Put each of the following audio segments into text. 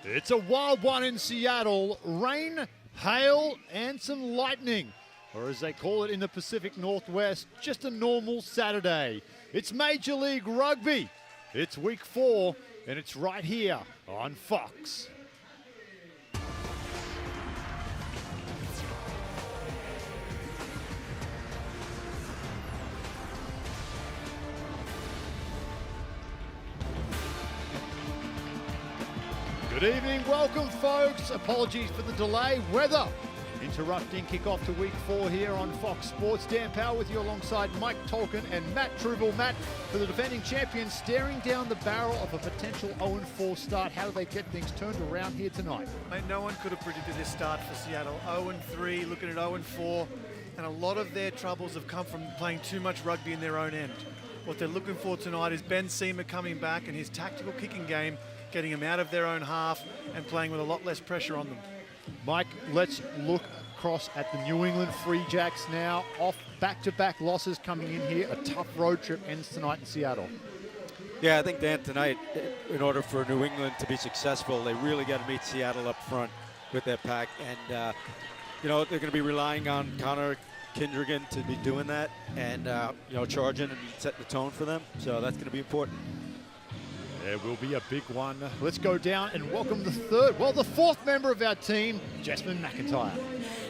It's a wild one in Seattle. Rain, hail, and some lightning. Or as they call it in the Pacific Northwest, just a normal Saturday. It's Major League Rugby. It's week 4, and it's right here on Fox. Good evening, welcome folks. Apologies for the delay. Weather interrupting kickoff to week 4 here on Fox Sports. Dan Powell with you alongside Mike Tolkien and Matt Truble. Matt, for the defending champions, staring down the barrel of a potential 0-4 start. How do they get things turned around here tonight? Mate, no one could have predicted this start for Seattle. 0-3, looking at 0-4, and a lot of their troubles have come from playing too much rugby in their own end. What they're looking for tonight is Ben Seamer coming back and his tactical kicking game, getting them out of their own half and playing with a lot less pressure on them. Mike, let's look across at the New England Free Jacks now. Off back-to-back losses coming in here. A tough road trip ends tonight in Seattle. Yeah, I think, Dan, tonight, in order for New England to be successful, they really got to meet Seattle up front with their pack. And, you know, they're going to be relying on Connor Kindrigan to be doing that and, you know, charging and setting the tone for them. So that's going to be important. There will be a big one. Let's go down and welcome the fourth member of our team, Jasmine McIntyre.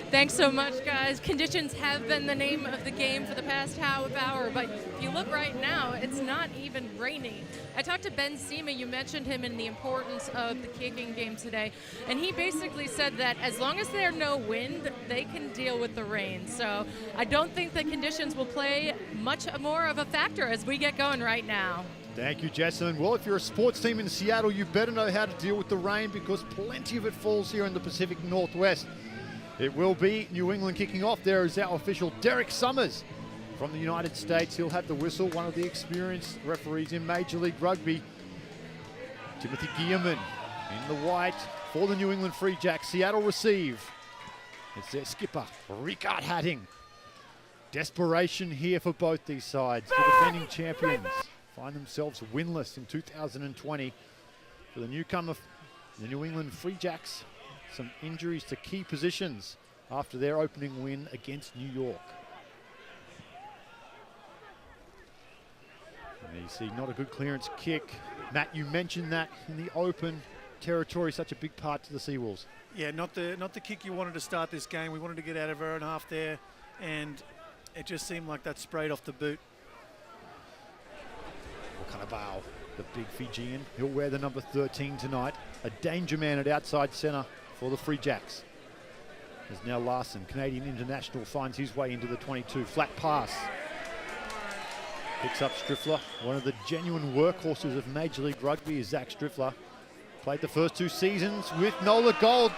Thanks so much, guys. Conditions have been the name of the game for the past half hour, but if you look right now, it's not even rainy. I talked to Ben Seamer, you mentioned him in the importance of the kicking game today, and he basically said that as long as there's no wind, they can deal with the rain. So I don't think the conditions will play much more of a factor as we get going right now. Thank you, Jessamine. Well, if you're a sports team in Seattle, you better know how to deal with the rain because plenty of it falls here in the Pacific Northwest. It will be New England kicking off. There is our official Derek Summers from the United States. He'll have the whistle, one of the experienced referees in Major League Rugby. Timothy Guillermin in the white for the New England Free Jacks. Seattle receive. It's their skipper, Ricard Hatting. Desperation here for both these sides. The defending champions find themselves winless in 2020. For the newcomer, the New England Free Jacks, some injuries to key positions after their opening win against New York. And you see not a good clearance kick. Matt, you mentioned that in the open territory, such a big part to the Seawolves. Yeah, not the kick you wanted to start this game. We wanted to get out of our own half there, and it just seemed like that sprayed off the boot. Kanabao, the big Fijian, he'll wear the number 13 tonight. A danger man at outside centre for the Free Jacks. There's now Larson, Canadian international, finds his way into the 22. Flat pass. Picks up Striffler. One of the genuine workhorses of Major League Rugby is Zach Striffler. Played the first 2 seasons with Nola Gold.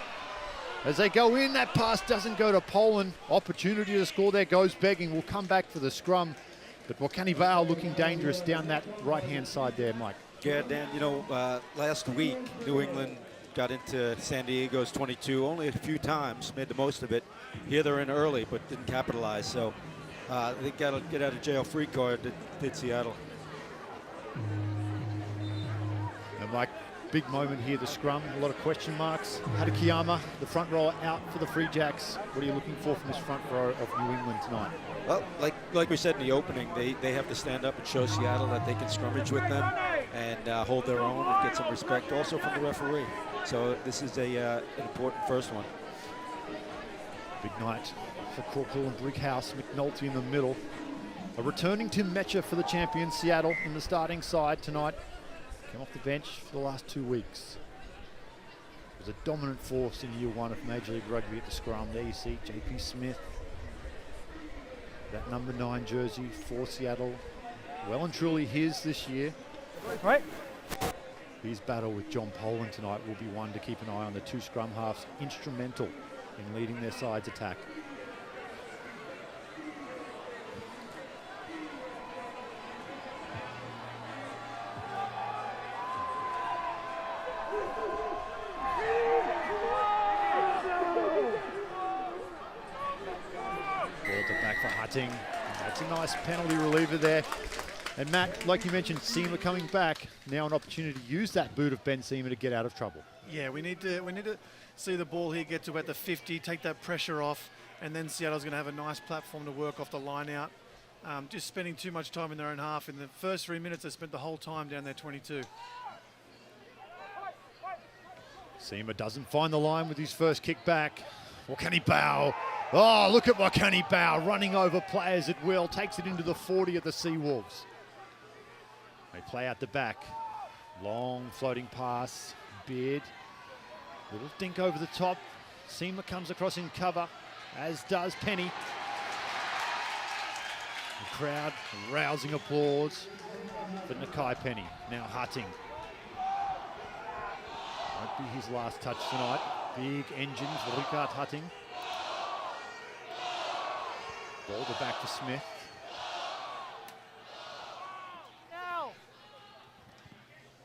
As they go in, that pass doesn't go to Poland. Opportunity to score there goes begging. We'll come back for the scrum. But Wakani Bao looking dangerous down that right-hand side there, Mike. Yeah, Dan, you know, last week, New England got into San Diego's 22 only a few times, made the most of it. Here they're in early, but didn't capitalize. So they got a get out of jail free card that did Seattle. And Mike, big moment here, the scrum. A lot of question marks. Hadakiyama, the front rower, out for the Free Jacks. What are you looking for from this front row of New England tonight? Well, like we said in the opening, they have to stand up and show Seattle that they can scrummage with them and hold their own and get some respect also from the referee. So this is an important first one. Big night for Corporal and Brighouse, McNulty in the middle. A returning Tim Metcher for the champions, Seattle, in the starting side tonight. Came off the bench for the last 2 weeks. Was a dominant force in year 1 of Major League Rugby at the scrum. There you see JP Smith. That number 9 jersey for Seattle. Well and truly his this year. Right. His battle with John Poland tonight will be one to keep an eye on. The 2 scrum halves instrumental in leading their side's attack. Back for Hutting. That's a nice penalty reliever there. And Matt, like you mentioned, Seamer coming back. Now an opportunity to use that boot of Ben Seamer to get out of trouble. Yeah, we need to see the ball here get to about the 50, take that pressure off, and then Seattle's going to have a nice platform to work off the line out. Just spending too much time in their own half. In the first 3 minutes, they spent the whole time down there 22. Seema doesn't find the line with his first kick back. Or can he bow? Oh, look at what can he bow, running over players at will, takes it into the 40 of the Seawolves. They play out the back. Long floating pass, Beard. Little dink over the top. Seema comes across in cover, as does Penny. The crowd rousing applause for Nakai Penny. Now Hutting. Won't be his last touch tonight. Big engine for Ricard Hutting. Ball to back to Smith.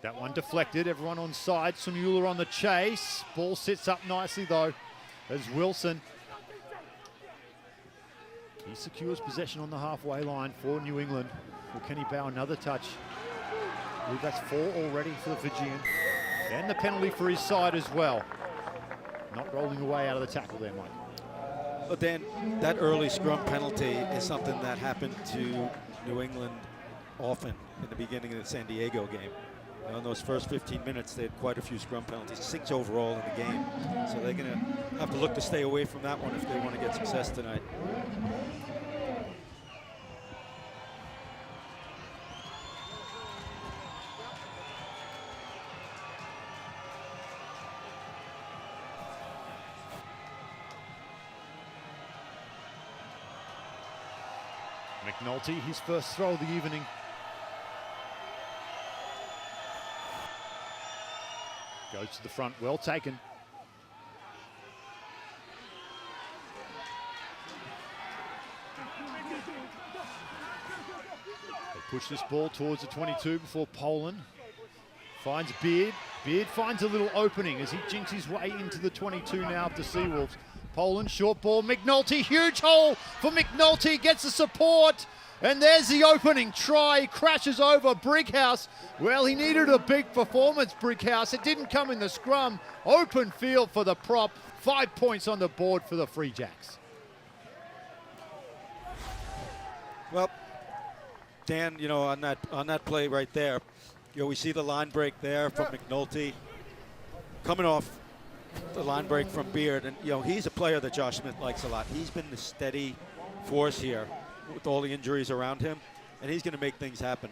That one deflected, everyone on side. Sunula on the chase. Ball sits up nicely though, as Wilson. He secures possession on the halfway line for New England. Or can he bow another touch? I believe that's 4 already for the Fijian. And the penalty for his side as well. Not rolling away out of the tackle there, Mike. But then that early scrum penalty is something that happened to New England often in the beginning of the San Diego game. You know, in those first 15 minutes, they had quite a few scrum penalties, 6 overall in the game. So they're going to have to look to stay away from that one if they want to get success tonight. McNulty, his first throw of the evening. Goes to the front, well taken. They push this ball towards the 22 before Poland finds Beard. Beard finds a little opening as he jinks his way into the 22 now of the Seawolves. Poland, short ball, McNulty, huge hole for McNulty, gets the support, and there's the opening try, crashes over Brighouse. Well, he needed a big performance, Brighouse. It didn't come in the scrum. Open field for the prop, 5 points on the board for the Free Jacks. Well, Dan, you know, on that play right there, you know, we see the line break there from McNulty coming off the line break from Beard, and you know, he's a player that Josh Smith likes a lot. He's been the steady force here with all the injuries around him, and he's going to make things happen.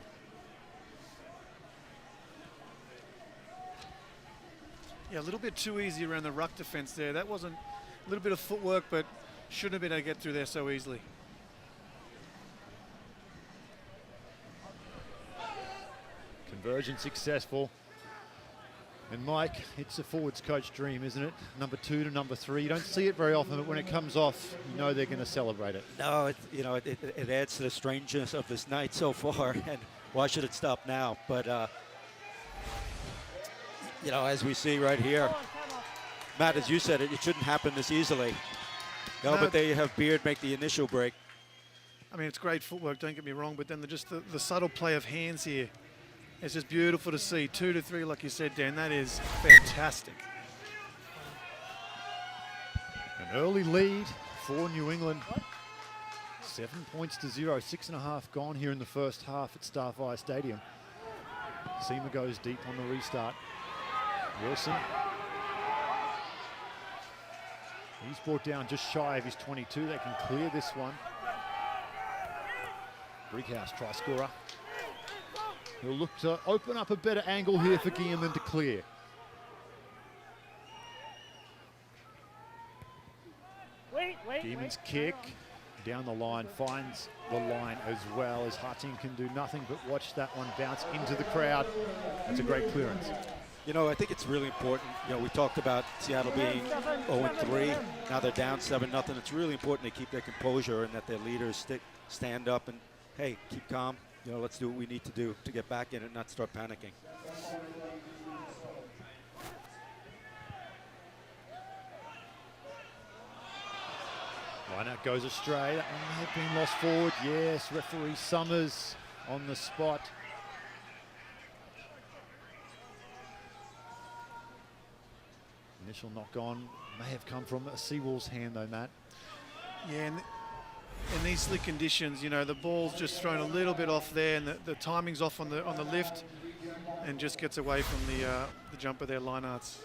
Yeah, a little bit too easy around the ruck defense there. That wasn't a little bit of footwork, but shouldn't have been able to get through there so easily. Conversion successful. And Mike, it's a forwards coach dream, isn't it? Number 2 to number 3. You don't see it very often, but when it comes off, you know they're going to celebrate it. No, it adds to the strangeness of this night so far, and why should it stop now? But, you know, as we see right here, Matt, as you said, it shouldn't happen this easily. No, but they have Beard make the initial break. I mean, it's great footwork, don't get me wrong, but then the subtle play of hands here. It's just beautiful to see. 2 to 3, like you said, Dan. That is fantastic. An early lead for New England. 7 points to 0. 6.5 gone here in the first half at Starfire Stadium. Seema goes deep on the restart. Wilson. He's brought down just shy of his 22. They can clear this one. Brighouse try scorer. He'll look to open up a better angle here for Guillermin to clear. Guillermin's kick down the line, finds the line as well, as Hutting can do nothing but watch that one bounce into the crowd. That's a great clearance. You know, I think it's really important. You know, we talked about Seattle being 0-3. Now they're down 7-0. It's really important they keep their composure and that their leaders stand up and, hey, keep calm. You know, let's do what we need to do to get back in and not start panicking. Line out goes astray. That one may have been lost forward. Yes, referee Summers on the spot. Initial knock on may have come from a Seawolves hand though, Matt. Yeah, and in these slick conditions, you know, the ball's just thrown a little bit off there, and the timing's off on the lift, and just gets away from the jumper there, Linearts.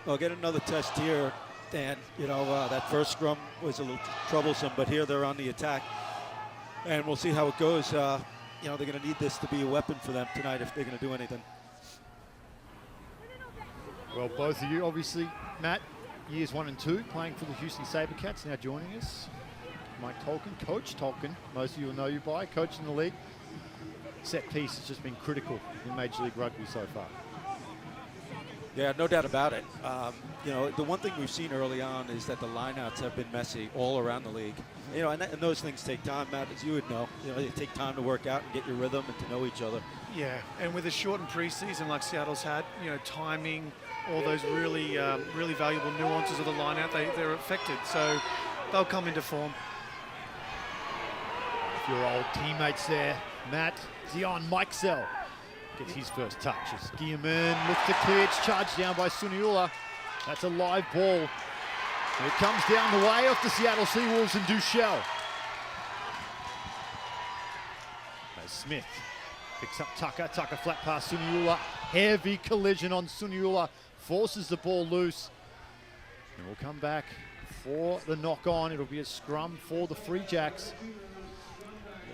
Well, get another test here, Dan. You know, that first scrum was a little troublesome, but here they're on the attack. And we'll see how it goes. You know, they're going to need this to be a weapon for them tonight if they're going to do anything. Well, both of you, obviously, Matt, years 1 and 2, playing for the Houston Sabercats, now joining us. Mike Tolkien, Coach Tolkien, most of you will know you by, coach in the league. Set piece has just been critical in Major League Rugby so far. Yeah, no doubt about it. You know, the one thing we've seen early on is that the lineouts have been messy all around the league. You know, and those things take time, Matt, as you would know. You know, they take time to work out and get your rhythm and to know each other. Yeah, and with a shortened preseason like Seattle's had, you know, timing, all those really valuable nuances of the lineout, they're affected. So they'll come into form. If your old teammates there, Matt, Zion Mikesell gets his first touch as Guillermin looks to clear. It's charged down by Suniula. That's a live ball. And it comes down the way of the Seattle Seawolves and Duchel. As Smith picks up Tucker. Tucker flat past Suniula. Heavy collision on Suniula. Forces the ball loose. And we'll come back for the knock on. It'll be a scrum for the Free Jacks.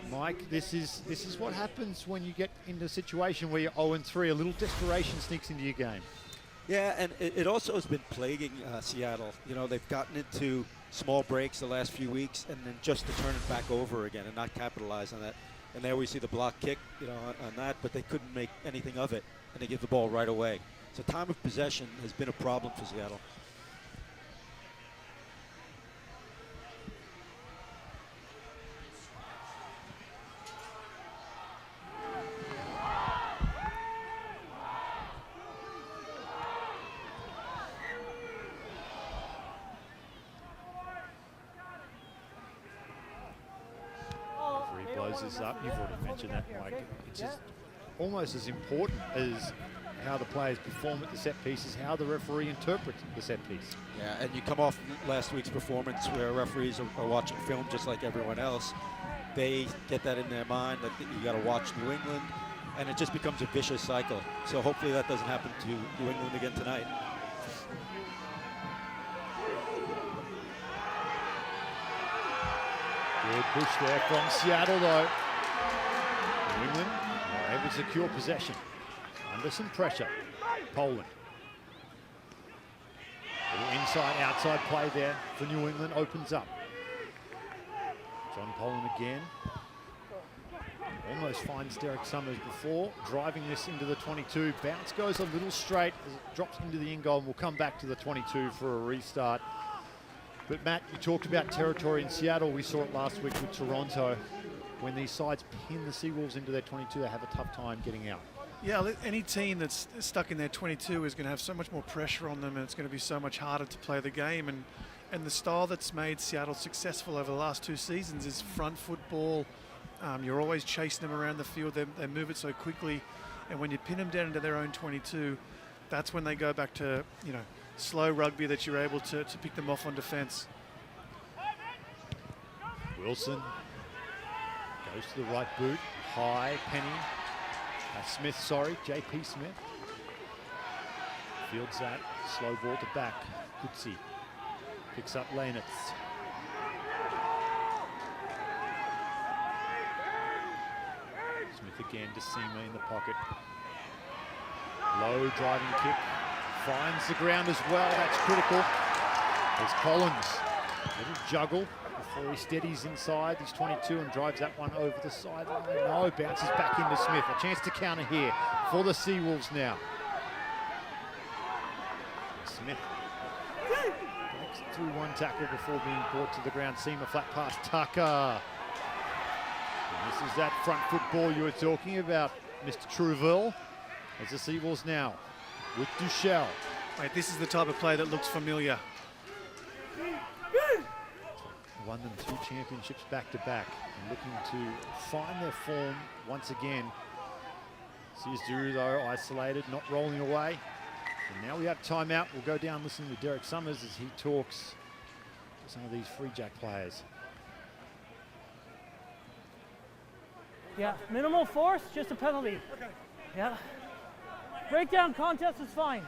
Mike, this is what happens when you get into a situation where you're 0-3. A little desperation sneaks into your game. Yeah, and it also has been plaguing Seattle. You know, they've gotten into small breaks the last few weeks, and then just to turn it back over again and not capitalize on that. And there we see the block kick, you know, on that, but they couldn't make anything of it, and they give the ball right away. So time of possession has been a problem for Seattle. This up. You've already mentioned that, Mike. It's just almost as important as how the players perform at the set pieces, how the referee interprets the set piece. Yeah, and you come off last week's performance where referees are watching film just like everyone else. They get that in their mind that you got to watch New England, and it just becomes a vicious cycle. So hopefully that doesn't happen to New England again tonight. Good push there from Seattle, though. New England are able to secure possession under some pressure. Poland. Little inside-outside play there for New England opens up. John Poland again. Almost finds Derek Summers before, driving this into the 22. Bounce goes a little straight as it drops into the in goal, and we'll come back to the 22 for a restart. But Matt, you talked about territory in Seattle. We saw it last week with Toronto. When these sides pin the Seawolves into their 22, they have a tough time getting out. Yeah, any team that's stuck in their 22 is going to have so much more pressure on them, and it's going to be so much harder to play the game. And the style that's made Seattle successful over the last 2 seasons is front football. You're always chasing them around the field. They move it so quickly. And when you pin them down into their own 22, that's when they go back to, you know, slow rugby that you're able to pick them off on defense. Wilson goes to the right boot. High, Penny. Smith, sorry, JP Smith. Fields that. Slow ball to back. Kutsi picks up Lanitz. Smith again to Seema in the pocket. Low driving kick. Finds the ground as well. That's critical. There's Collins. Little juggle before he steadies inside. He's 22 and drives that one over the sideline. No, bounces back into Smith. A chance to counter here for the Seawolves now. Smith breaks through one tackle before being brought to the ground. Seema flat pass Tucker. And this is that front foot ball you were talking about, Mr. Truville. As the Seawolves now with Duchel. Mate, this is the type of play that looks familiar. won them 2 championships back to back and looking to find their form once again. Sears though isolated, not rolling away. And now we have timeout. We'll go down listening to Derek Summers as he talks to some of these Free Jack players. Yeah, minimal force, just a penalty. Okay. Yeah. Breakdown contest is fine.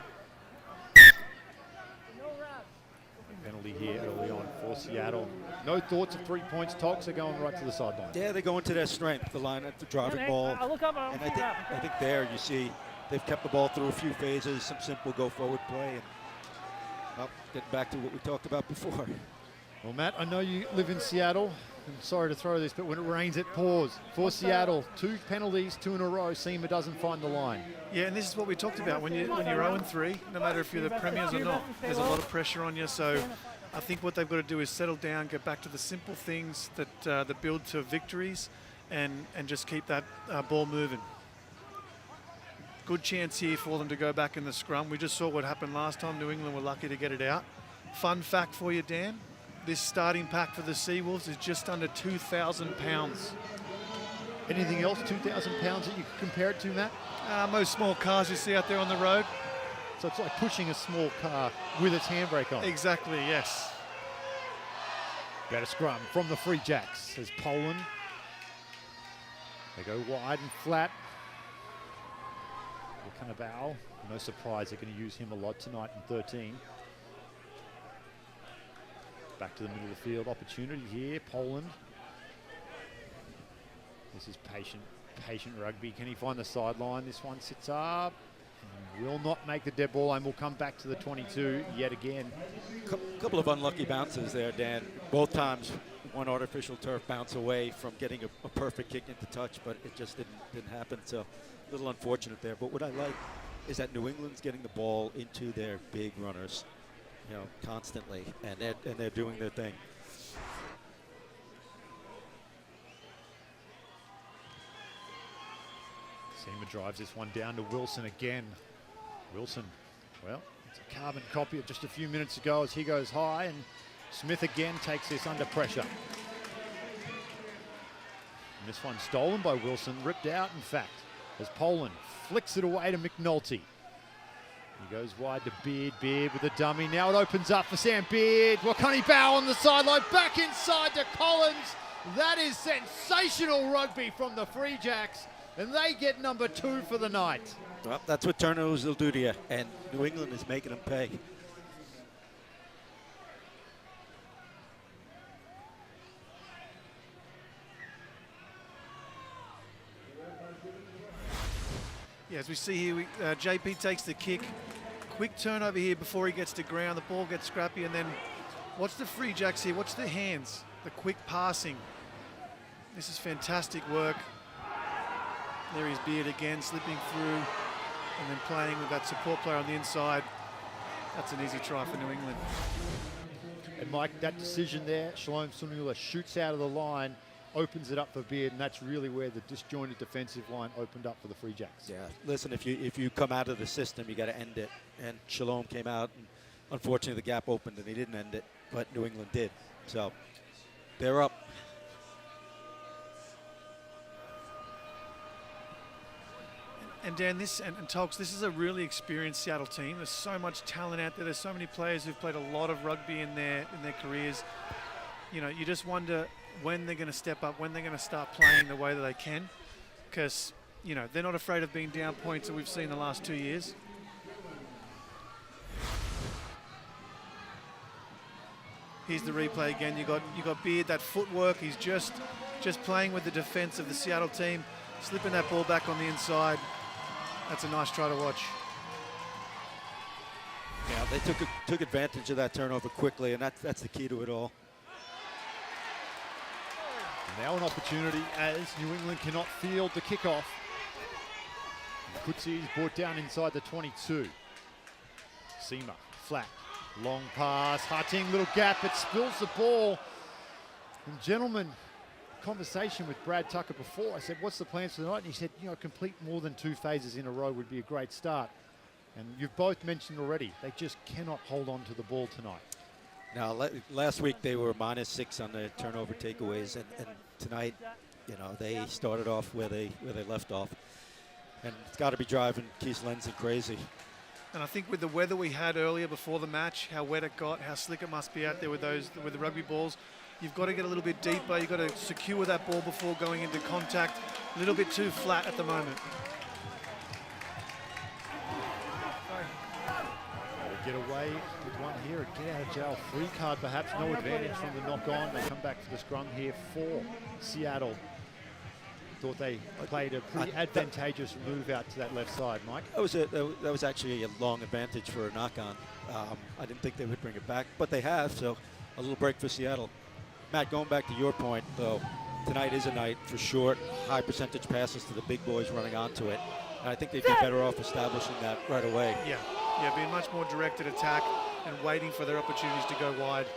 No wraps. Penalty here early on for Seattle. No thoughts of 3 points. Toks are going right to the sideline. Yeah, they go into their strength, the line at the driving ball. I'll look up. And I think there you see they've kept the ball through a few phases, some simple go forward play, and well, getting back to what we talked about before. Well, Matt, I know you live in Seattle. I'm sorry to throw this, but when it rains, it pours. For Seattle, 2 penalties, 2 in a row. Seema doesn't find the line. Yeah, and this is what we talked about. When you're 0-3, no matter if you're the premiers or not, there's a lot of pressure on you. So I think what they've got to do is settle down, get back to the simple things that build to victories, and just keep that ball moving. Good chance here for them to go back in the scrum. We just saw what happened last time. New England were lucky to get it out. Fun fact for you, Dan. This starting pack for the Seawolves is just under 2,000 pounds. Anything else 2,000 pounds that you could compare it to, Matt? Most small cars you see out there on the road. So it's like pushing a small car with its handbrake on. Exactly, yes. Better scrum from the Free Jacks as Poland. They go wide and flat. Bow. No surprise they're going to use him a lot tonight in 13. Back to the middle of the field. Opportunity here, Poland. This is patient rugby. Can he find the sideline? This one sits up and will not make the dead ball, and will come back to the 22 yet again. Couple of unlucky bounces there, Dan. Both times one artificial turf bounce away from getting a perfect kick into touch, but it just didn't happen. So a little unfortunate there. But what I like is that New England's getting the ball into their big runners, you know, constantly, and they're doing their thing. Seema drives this one down to Wilson again. Wilson, well, it's a carbon copy of just a few minutes ago as he goes high, and Smith again takes this under pressure. And this one stolen by Wilson, ripped out in fact, as Poland flicks it away to McNulty. He goes wide to Beard, Beard with a dummy. Now it opens up for Sam Beard. Well, can he bow on the sideline? Back inside to Collins. That is sensational rugby from the Free Jacks, and they get number 2 for the night. Well, that's what turnovers will do to you, and New England is making them pay. Yeah, as we see here, JP takes the kick. Quick turnover here before he gets to ground. The ball gets scrappy, and then watch the Free Jacks here. Watch the hands, the quick passing. This is fantastic work. There is Beard again, slipping through and then playing with that support player on the inside. That's an easy try for New England. And Mike, that decision there, Shalom Sunula shoots out of the line, opens it up for Beard, and that's really where the disjointed defensive line opened up for the Free Jacks. Yeah, listen, if you come out of the system, you got to end it. And Shalom came out, and unfortunately the gap opened and he didn't end it, but New England did. So they're up. And Dan, and Tolks, this is a really experienced Seattle team. There's so much talent out there. There's so many players who've played a lot of rugby in their careers. You know, you just wonder when they're going to step up, when they're going to start playing the way that they can, because, you know, they're not afraid of being down points that we've seen the last 2 years. Here's the replay again. You got Beard, that footwork. He's just playing with the defense of the Seattle team, slipping that ball back on the inside. That's a nice try to watch. Yeah, they took advantage of that turnover quickly, and that's the key to it all. Now an opportunity as New England cannot field the kickoff. Kutsi is brought down inside the 22. Seema, flat, long pass, Harting, little gap, it spills the ball. And gentlemen, conversation with Brad Tucker before, I said, what's the plans for the night? And he said, you know, complete more than 2 phases in a row would be a great start. And you've both mentioned already, they just cannot hold on to the ball tonight. Now, last week they were -6 on the turnover takeaways, and tonight, you know, they started off where they left off, and it's got to be driving Keith Lenzen crazy. And I think with the weather we had earlier before the match, how wet it got, how slick it must be out there with the rugby balls, you've got to get a little bit deeper. You've got to secure that ball before going into contact. A little bit too flat at the moment. Get away with one here, a get out of jail free card perhaps, no advantage from the knock on. They come back for the scrum here for Seattle. Thought they played a pretty advantageous move out to that left side, Mike. That was actually a long advantage for a knock on. I didn't think they would bring it back, but they have, so a little break for Seattle. Matt, going back to your point though, tonight is a night for short, high percentage passes to the big boys running onto it. And I think they'd be better off establishing that right away. Yeah, being much more directed attack and waiting for their opportunities to go wide.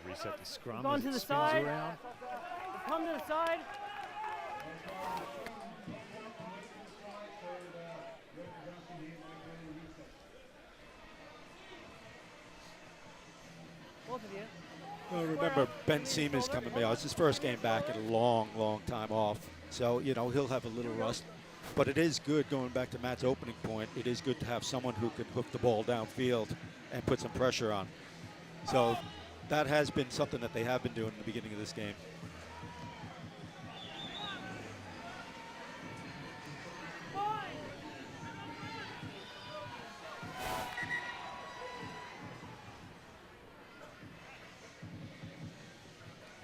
We'll reset the scrum Gone as to it the spins side. around. Come to the side. Both of you. Well, remember, Ben Seaman's coming back. It's his first game back in a long, long time off. So, you know, he'll have a little rust. But it is good, going back to Matt's opening point, it is good to have someone who can hook the ball downfield and put some pressure on. So that has been something that they have been doing in the beginning of this game.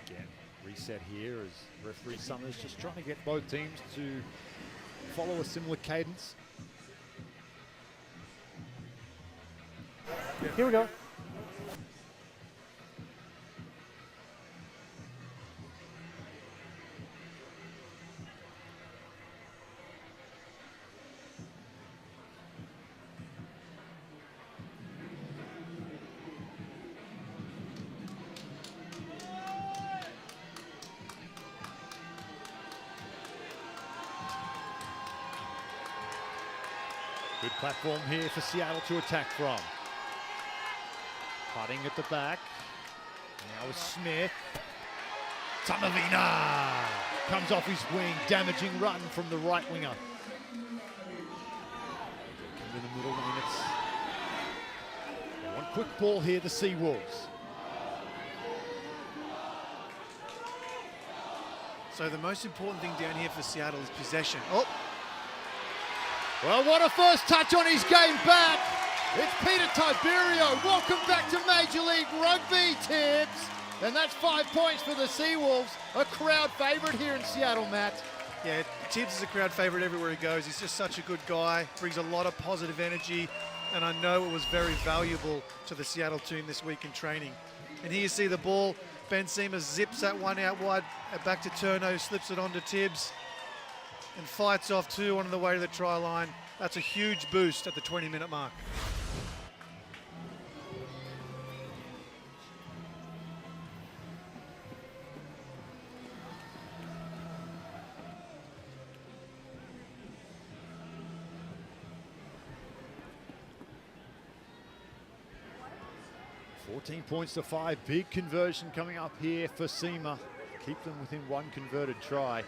Again, reset here as referee Summers just trying to get both teams to follow a similar cadence. Here we go. Good platform here for Seattle to attack from. Cutting at the back. Now with Smith. Tamavina comes off his wing, damaging run from the right winger. Come in the middle lane. It's one quick ball here, the Seawolves. So the most important thing down here for Seattle is possession. Oh, Well, what a first touch on his game back. It's Peter Tiberio. Welcome back to Major League Rugby, Tibbs. And that's 5 points for the Seawolves. A crowd favourite here in Seattle, Matt. yeah, Tibbs is a crowd favourite everywhere he goes. He's just such a good guy, brings a lot of positive energy, and I know it was very valuable to the Seattle team this week in training. And here you see the ball. Ben Seamer zips that one out wide, back to Turno, slips it on to Tibbs, and fights off 2 on the way to the try line. That's a huge boost at the 20-minute mark. $14 points to 5. Big conversion coming up here for Seamer. Keep them within one converted try.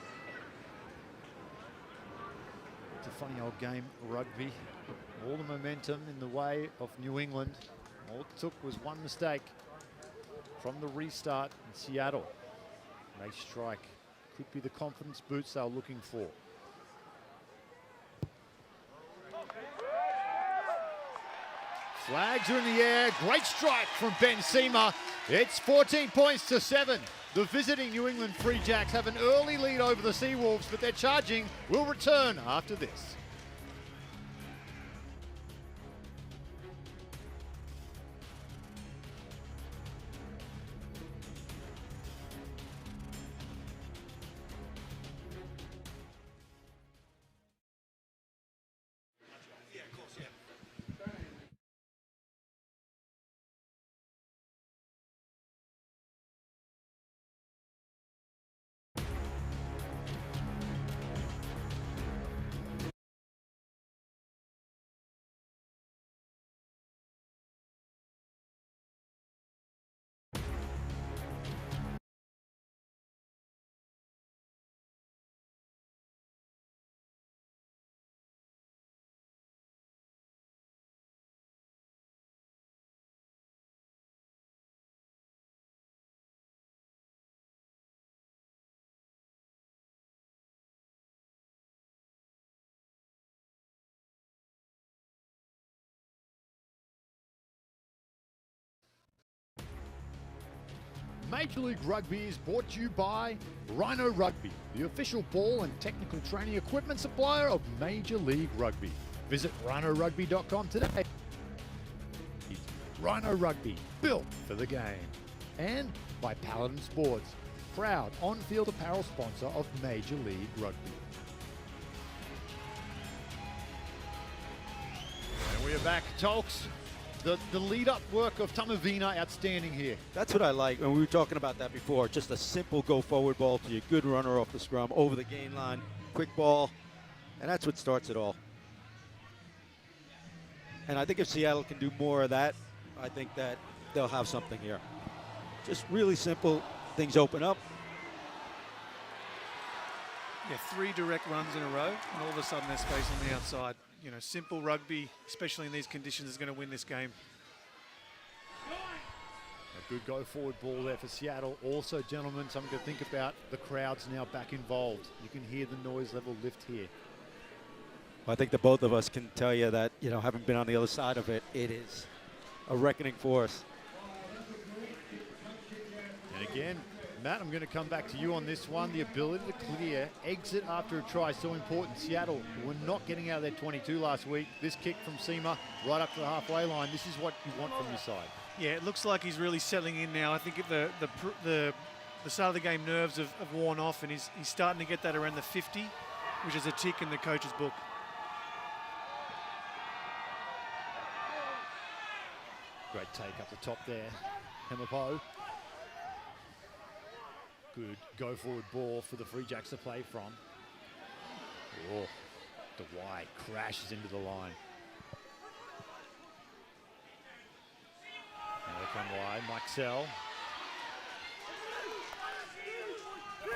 It's a funny old game, rugby. All the momentum in the way of New England. All it took was one mistake from the restart in Seattle. They strike. Could be the confidence boost they're looking for. Flags are in the air. Great strike from Ben Seamer. It's 14 points to 7. The visiting New England Free Jacks have an early lead over the Seawolves, but they're charging. Will return after this. Major League Rugby is brought to you by Rhino Rugby, the official ball and technical training equipment supplier of Major League Rugby. Visit rhinorugby.com today. Rhino Rugby, built for the game. And by Paladin Sports, proud on-field apparel sponsor of Major League Rugby. And we are back, Tolks. The lead-up work of Tamavina, outstanding here. That's what I like, and we were talking about that before. Just a simple go-forward ball to you, good runner off the scrum, over the gain line, quick ball, and that's what starts it all. And I think if Seattle can do more of that, I think that they'll have something here. Just really simple, things open up. Yeah, 3 direct runs in a row, and all of a sudden there's space on the outside. You know, simple rugby, especially in these conditions, is going to win this game. A good go-forward ball there for Seattle. Also, gentlemen, something to think about. The crowd's now back involved. You can hear the noise level lift here. Well, I think that both of us can tell you that, you know, having been on the other side of it, it is a reckoning for us. And again, Matt, I'm going to come back to you on this one. The ability to clear, exit after a try, so important. Seattle were not getting out of their 22 last week. This kick from Seema right up to the halfway line. This is what you want from your side. Yeah, it looks like he's really settling in now. I think if the start of the game nerves have worn off, and he's starting to get that around the 50, which is a tick in the coach's book. Great take up the top there. Hemapo. Good go-forward ball for the Free Jacks to play from. Oh, the wide crashes into the line. Now they come wide. Mike Sell.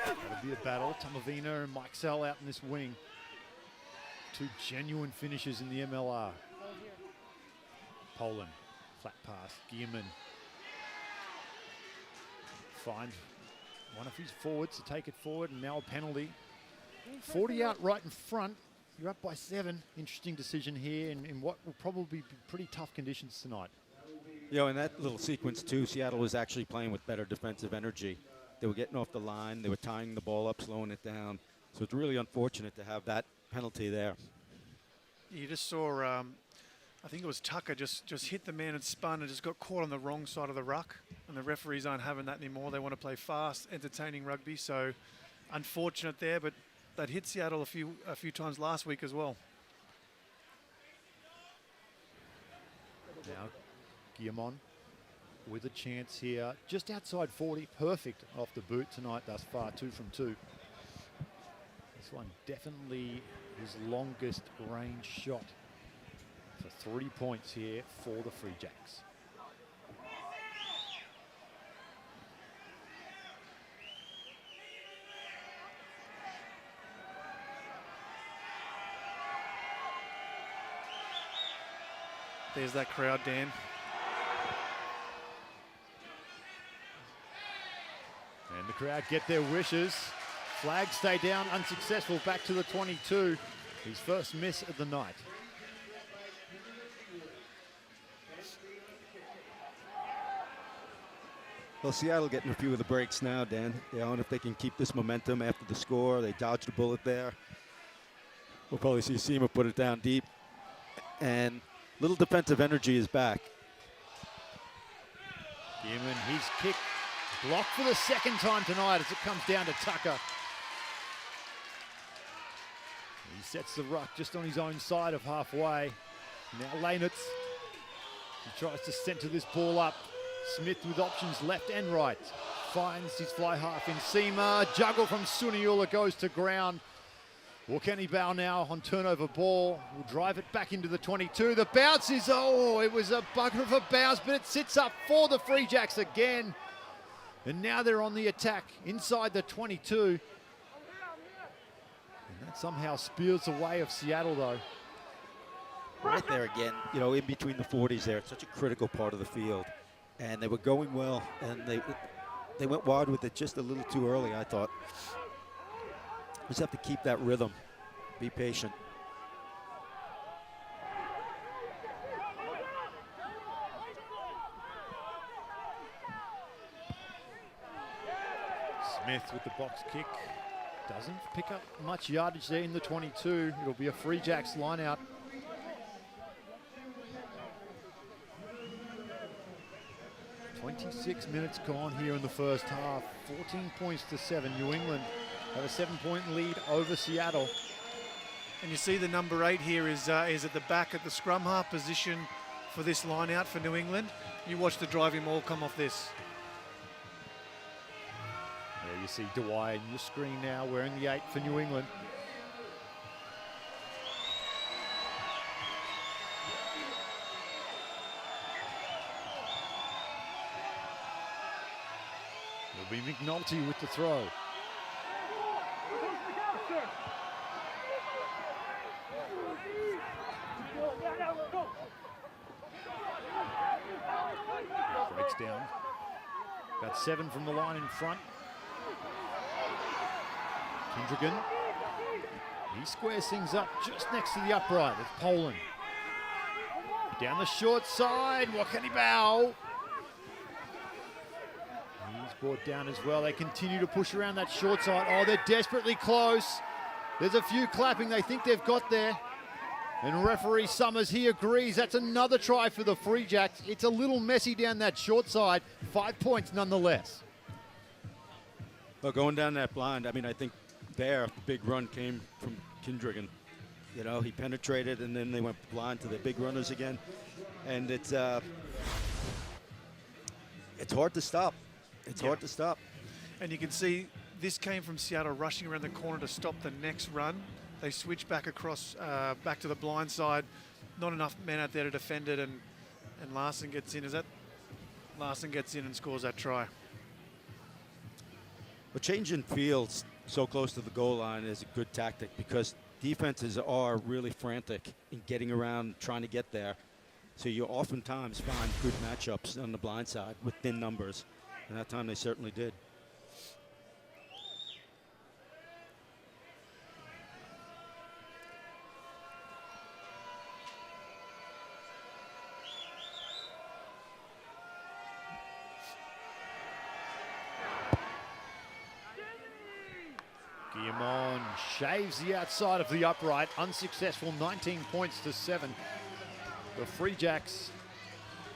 That'll be a battle. Tamavina and Mike Sell out in this wing. 2 genuine finishers in the MLR. Poland, flat pass. Gearman. Find one of his forwards to take it forward, and now a penalty. 40 out right in front. You're up by 7. Interesting decision here in what will probably be pretty tough conditions tonight. You know, in that little sequence too, Seattle was actually playing with better defensive energy. They were getting off the line. They were tying the ball up, slowing it down. So it's really unfortunate to have that penalty there. You just saw, I think it was Tucker just hit the man and spun and just got caught on the wrong side of the ruck. And the referees aren't having that anymore. They want to play fast, entertaining rugby. So unfortunate there, but that hit Seattle a few times last week as well. Now Guillemon with a chance here, just outside 40, perfect off the boot tonight thus far, 2 from 2. This one definitely his longest range shot. For 3 points here for the Free Jacks. There's that crowd, Dan. And the crowd get their wishes. Flags stay down, unsuccessful, back to the 22. His first miss of the night. Well, Seattle getting a few of the breaks now, Dan. You know, and if they can keep this momentum after the score, they dodged a bullet there. We'll probably see Seema put it down deep. And little defensive energy is back. Gearman, his kick blocked for the second time tonight as it comes down to Tucker. He sets the ruck just on his own side of halfway. Now Lanitz. He tries to center this ball up. Smith with options left and right. Finds his fly half in Seema. Juggle from Suniula goes to ground. Wakeni Bow now on turnover ball. Will drive it back into the 22. The bounce is, oh, it was a bugger of a bounce, but it sits up for the Free Jacks again. And now they're on the attack inside the 22. And that somehow spears the way of Seattle, though. Right there again, you know, in between the 40s there. It's such a critical part of the field. And they were going well, and they went wide with it just a little too early, I thought. Just have to keep that rhythm. Be patient. Smith with the box kick. Doesn't pick up much yardage there in the 22. It'll be a Free Jacks line out. "26 minutes gone here in the first half. 14 points to 7. New England have a 7-point lead over Seattle. And you see the number 8 here is at the back at the scrum half position for this line out for New England. You watch the driving maul come off this. There you see Dwyer in your screen now wearing the 8 for New England. It'll be McNulty with the throw. Breaks down. Got 7 from the line in front. Kindrigan. He squares things up just next to the upright. It's Poland. Down the short side. What can he bow? He's brought down as well. They continue to push around that short side. Oh, they're desperately close. There's a few clapping. They think they've got there. And referee Summers, he agrees. That's another try for the Free Jacks. It's a little messy down that short side. 5 points nonetheless. Well, going down that blind, I mean, I think there, the big run came from Kindrigan. You know, he penetrated, and then they went blind to the big runners again. And it's hard to stop. It's hard to stop. And you can see this came from Seattle rushing around the corner to stop the next run. They switch back across, back to the blind side. Not enough men out there to defend it, and Larson gets in. Larson gets in and scores that try. But changing fields so close to the goal line is a good tactic because defenses are really frantic in getting around, trying to get there. So you oftentimes find good matchups on the blind side with thin numbers. And that time they certainly did. Guillemon shaves the outside of the upright. Unsuccessful, 19 points to 7. The Free Jacks,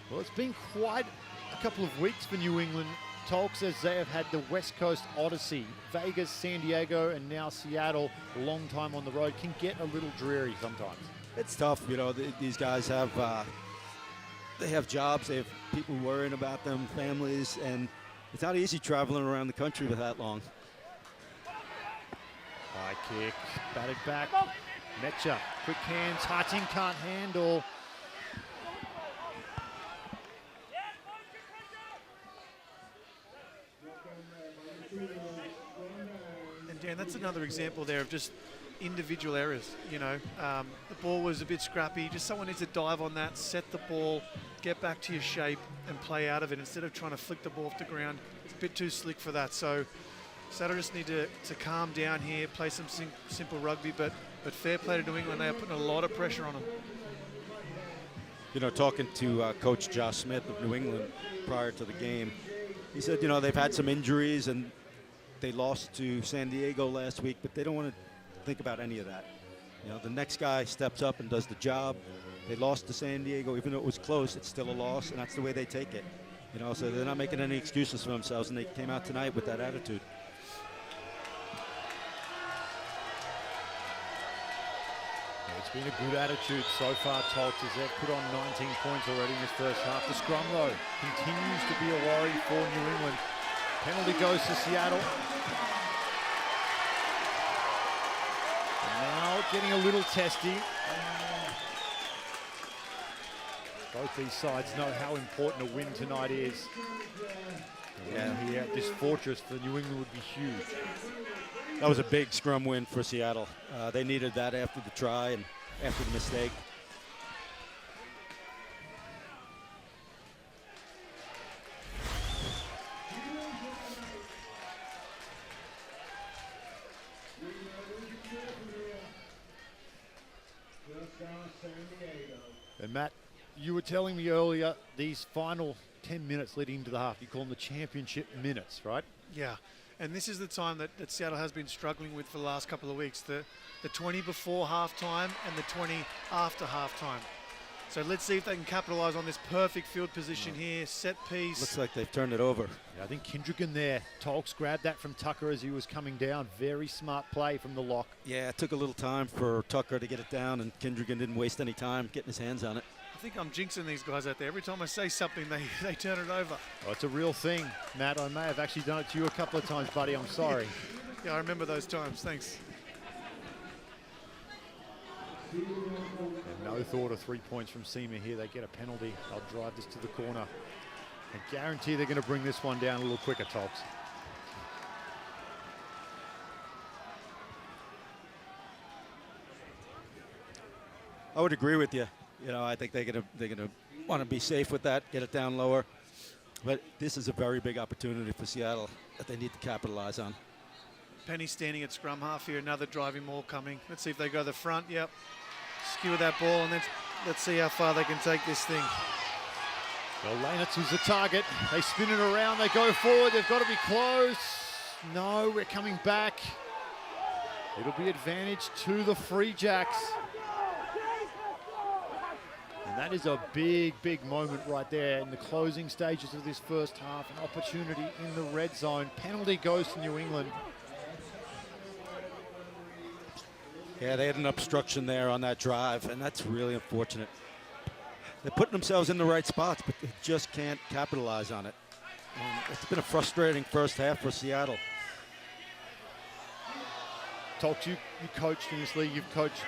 well, it's been quite a couple of weeks for New England. Tolks, as they have had the West Coast Odyssey. Vegas, San Diego, and now Seattle. A long time on the road can get a little dreary sometimes. It's tough, you know. These guys have they have jobs, they have people worrying about them, families, and it's not easy traveling around the country for that long. High kick, batted back. Metcha, quick hands. Harting can't handle. And Dan, that's another example there of just individual errors. You know, the ball was a bit scrappy. Just someone needs to dive on that, set the ball, get back to your shape, and play out of it instead of trying to flick the ball off the ground. It's a bit too slick for that. So Seattle just need to calm down here, play some simple rugby, but fair play to New England. They are putting a lot of pressure on them. You know, talking to Coach Josh Smith of New England prior to the game, he said, you know, they've had some injuries and they lost to San Diego last week, but they don't want to think about any of that. You know, the next guy steps up and does the job. They lost to San Diego, even though it was close, it's still a loss, and that's the way they take it. You know, so they're not making any excuses for themselves, and they came out tonight with that attitude. It's been a good attitude so far, Tolks, as they've put on 19 points already in this first half. The scrum, though, continues to be a worry for New England. Penalty goes to Seattle. And now getting a little testy. Both these sides know how important a win tonight is. Yeah, here at this fortress for New England would be huge. That was a big scrum win for Seattle. They needed that after the try and after the mistake. And Matt, you were telling me earlier these final 10 minutes leading into the half, you call them the championship minutes, right? Yeah. And this is the time that Seattle has been struggling with for the last couple of weeks. The 20 before halftime and the 20 after halftime. So let's see if they can capitalize on this perfect field position here. Set piece. Looks like they've turned it over. Yeah, I think Kindrigan there. Tolks grabbed that from Tucker as he was coming down. Very smart play from the lock. Yeah, it took a little time for Tucker to get it down, and Kindrigan didn't waste any time getting his hands on it. I think I'm jinxing these guys out there. Every time I say something, they turn it over. Oh, it's a real thing, Matt. I may have actually done it to you a couple of times, buddy. I'm sorry. Yeah, I remember those times. Thanks. And no thought of 3 points from Seema here. They get a penalty. They'll drive this to the corner. I guarantee they're going to bring this one down a little quicker, Tops. I would agree with you. You know, I think they're gonna want to be safe with that, get it down lower. But this is a very big opportunity for Seattle that they need to capitalize on. Penny standing at scrum half here. Another driving maul coming. Let's see if they go to the front. Yep. Skewer that ball, and then let's see how far they can take this thing. Well, Lanitz is the target. They spin it around. They go forward. They've got to be close. No, we're coming back. It'll be advantage to the Free Jacks. And that is a big, big moment right there in the closing stages of this first half. An opportunity in the red zone. Penalty goes to New England. Yeah, they had an obstruction there on that drive, and that's really unfortunate. They're putting themselves in the right spots, but they just can't capitalize on it. And it's been a frustrating first half for Seattle. Talk, you coached in this league. You've coached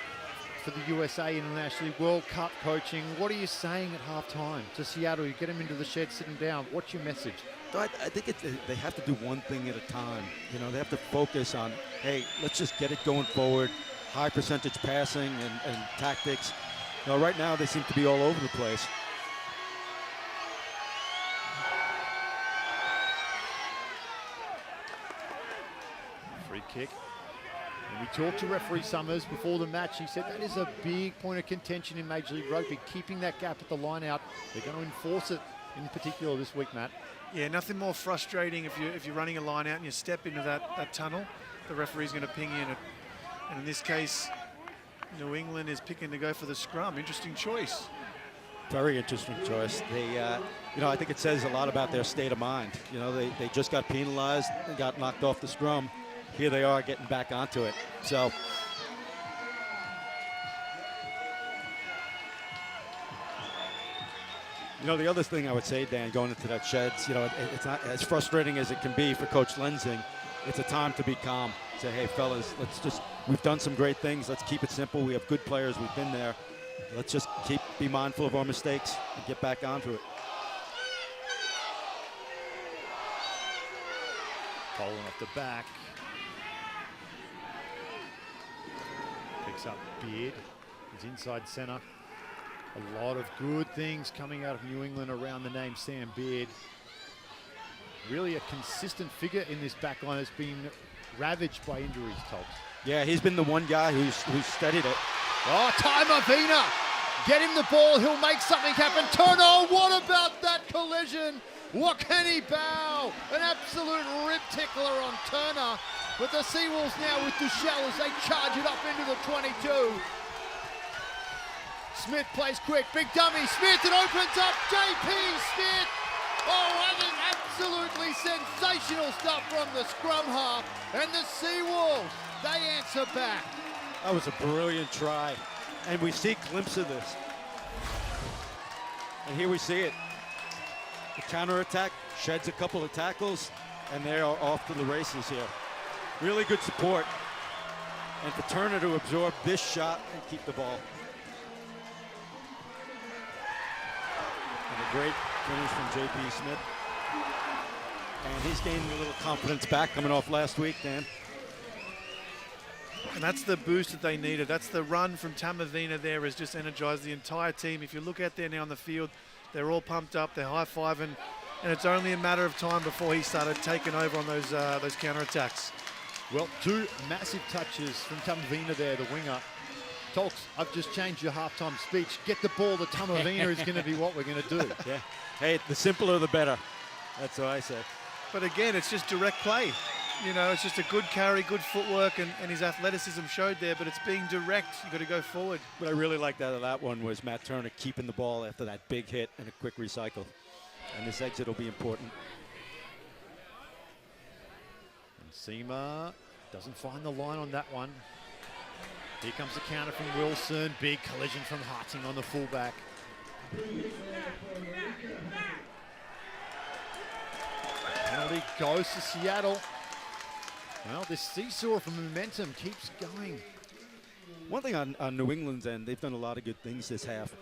for the USA internationally, World Cup coaching. What are you saying at halftime to Seattle? You get them into the shed, sitting down. What's your message? I think they have to do one thing at a time. You know, they have to focus on, hey, let's just get it going forward. High percentage passing and tactics. You know, right now they seem to be all over the place. Free kick. And we talked to referee Summers before the match. He said that is a big point of contention in Major League Rugby, keeping that gap at the line out. They're going to enforce it in particular this week, Matt. Yeah, nothing more frustrating if you're running a line out and you step into that tunnel. The referee's going to ping you in it. And in this case, New England is picking to go for the scrum. Interesting choice. Very interesting choice. They, you know, I think it says a lot about their state of mind. You know, they just got penalized and got knocked off the scrum. Here they are getting back onto it. So, you know, the other thing I would say, Dan, going into that sheds, you know, it's not as frustrating as it can be for Coach Lensing. It's a time to be calm. Say, hey, fellas, we've done some great things. Let's keep it simple. We have good players. We've been there. Let's just be mindful of our mistakes and get back onto it. Colin off the back. Picks up Beard. He's inside center. A lot of good things coming out of New England around the name Sam Beard. Really a consistent figure in this back line has been ravaged by injuries, Tops. Yeah, he's been the one guy who's steadied it. Oh, Taimavina! Get him the ball, he'll make something happen. Turner, what about that collision? What can he bow? An absolute rib tickler on Turner. But the Seawolves now with Duchelle as they charge it up into the 22. Smith plays quick, big dummy, Smith, it opens up, JP Smith! Oh, I think absolutely sensational stuff from the scrum half. And the Seawolves, they answer back. That was a brilliant try. And we see a glimpse of this. And here we see it. The counterattack sheds a couple of tackles, and they are off to the races here. Really good support. And for Turner to absorb this shot and keep the ball. And a great finish from JP Smith. And he's gaining a little confidence back coming off last week, Dan. And that's the boost that they needed. That's the run from Tamavina there has just energized the entire team. If you look out there now on the field, they're all pumped up, they're high-fiving, and it's only a matter of time before he started taking over on those counterattacks. Well, two massive touches from Tamavina there, the winger. Tolks, I've just changed your halftime speech. Get the ball to Tamavina is going to be what we're going to do. Yeah. Hey, the simpler the better. That's what I say. But again, it's just direct play. You know, it's just a good carry, good footwork, and his athleticism showed there, but it's being direct. You've got to go forward. What I really liked out of that one was Matt Turner keeping the ball after that big hit and a quick recycle. And this exit will be important. And Seema doesn't find the line on that one. Here comes the counter from Wilson. Big collision from Harting on the fullback. Penalty goes to Seattle. Well, this seesaw from momentum keeps going. One thing on New England's end, they've done a lot of good things this half.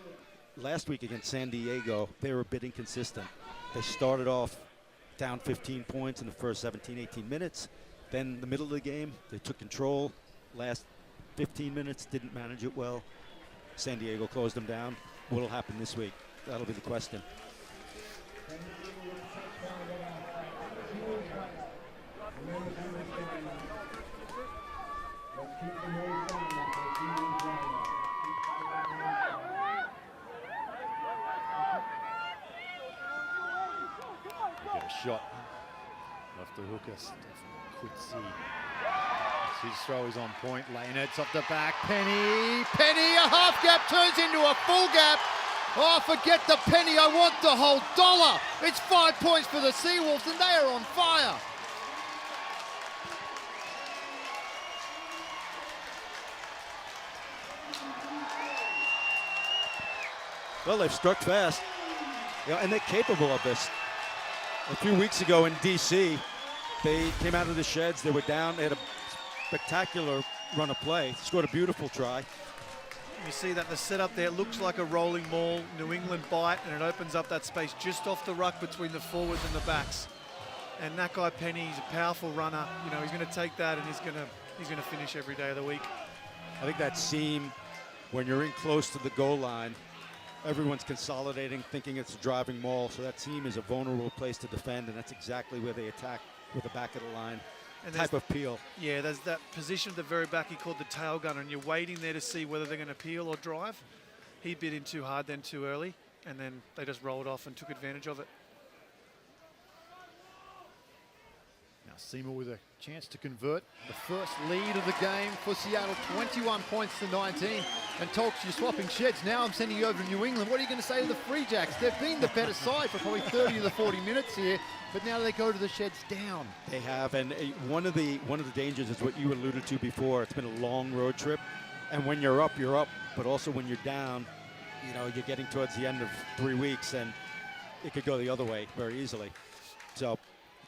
Last week against San Diego, they were a bit inconsistent. They started off down 15 points in the first 17, 18 minutes. Then the middle of the game, they took control. Last 15 minutes, didn't manage it well. San Diego closed them down. What'll happen this week? That'll be the question. Get a shot off the hooker. Could see. His throw is on point. Lanett's off the back. Penny, a half gap turns into a full gap. Oh, forget the penny. I want the whole dollar. It's 5 points for the Seawolves, and they are on fire. Well, they've struck fast, and they're capable of this. A few weeks ago in D.C., they came out of the sheds. They were down. They had a spectacular run of play. Scored a beautiful try. You see that the setup there looks like a rolling maul. New England bite, and it opens up that space just off the ruck between the forwards and the backs. And that guy Penny, he's a powerful runner. You know, he's going to take that, and he's going to finish every day of the week. I think that seam, when you're in close to the goal line, everyone's consolidating, thinking it's a driving maul. So that seam is a vulnerable place to defend, and that's exactly where they attack with the back of the line. And type of peel. Yeah, there's that position at the very back he called the tail gunner, and you're waiting there to see whether they're going to peel or drive. He bit in too hard then too early, and then they just rolled off and took advantage of it. Now Seema with a chance to convert the first lead of the game for Seattle, 21 points to 19. And Tolks, you're swapping sheds. Now I'm sending you over to New England. What are you going to say to the Free Jacks? They've been the better side for probably 30 of the 40 minutes here, but now they go to the sheds down. They have, and one of the dangers is what you alluded to before. It's been a long road trip, and when you're up, but also when you're down, you know, you're getting towards the end of 3 weeks, and it could go the other way very easily. So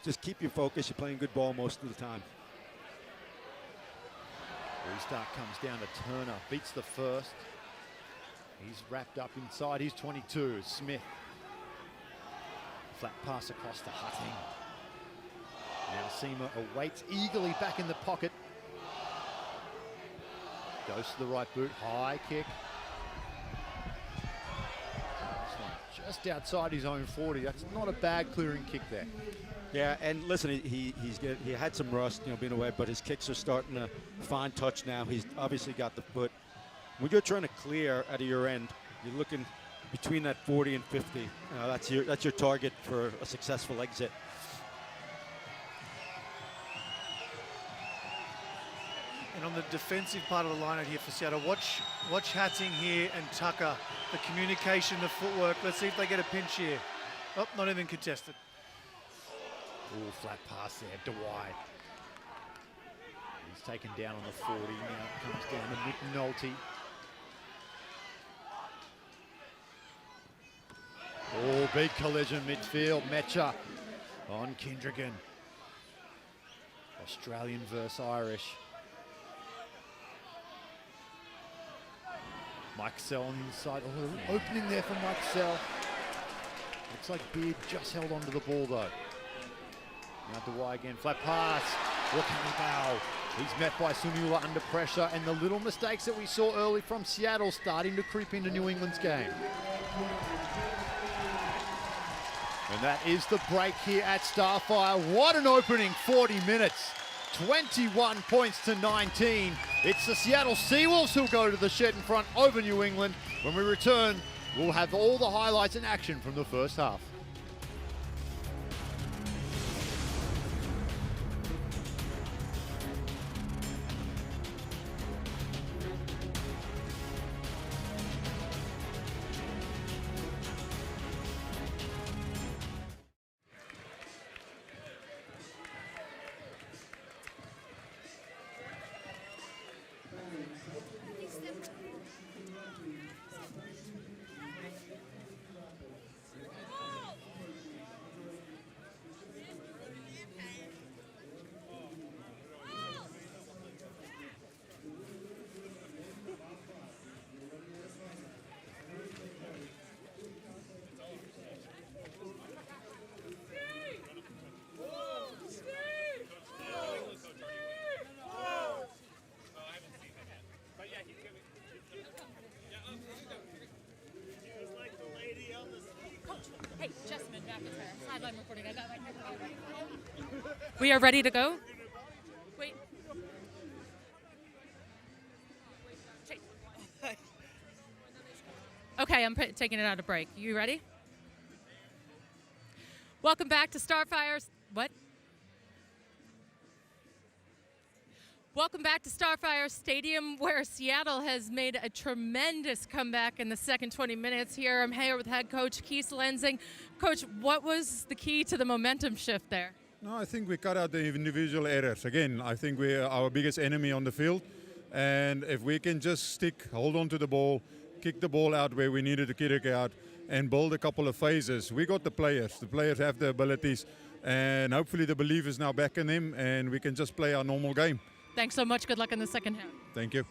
just keep your focus. You're playing good ball most of the time. Restart comes down to Turner, beats the first. He's wrapped up inside his 22. Smith. Flat pass across to Hutting. Now Seema awaits eagerly back in the pocket. Goes to the right boot, high kick. This one just outside his own 40. That's not a bad clearing kick there. Yeah, and listen, he had some rust, you know, being away, but his kicks are starting to find touch now. He's obviously got the foot. When you're trying to clear out of your end, you're looking between that 40 and 50. That's your target for a successful exit. And on the defensive part of the line out here for Seattle, watch Hatting here and Tucker. The communication, the footwork. Let's see if they get a pinch here. Oh, not even contested. Ooh, flat pass there, Dwight. He's taken down on the 40. Now it comes down to McNulty. Oh, big collision midfield. Metcha on Kindrigan. Australian versus Irish. Mike Sell on the inside. Oh, an opening there for Mike Sell. Looks like Beard just held onto the ball though. Now Dwight again, flat pass. What can he bow? He's met by Sunula under pressure, and the little mistakes that we saw early from Seattle starting to creep into New England's game. And that is the break here at Starfire. What an opening 40 minutes. 21 points to 19. It's the Seattle Seawolves who'll go to the shed in front over New England. When we return, we'll have all the highlights and action from the first half. We are ready to go. Wait. Okay, I'm taking it out of break. You ready? Welcome back to Starfire. What? Welcome back to Starfire Stadium, where Seattle has made a tremendous comeback in the second 20 minutes here. I'm here with head coach Keith Lensing. Coach, what was the key to the momentum shift there? No, I think we cut out the individual errors. Again, I think we're our biggest enemy on the field. And if we can just hold on to the ball, kick the ball out where we needed to kick it out, and build a couple of phases, we got the players. The players have the abilities, and hopefully the belief is now back in them, and we can just play our normal game. Thanks so much. Good luck in the second half. Thank you.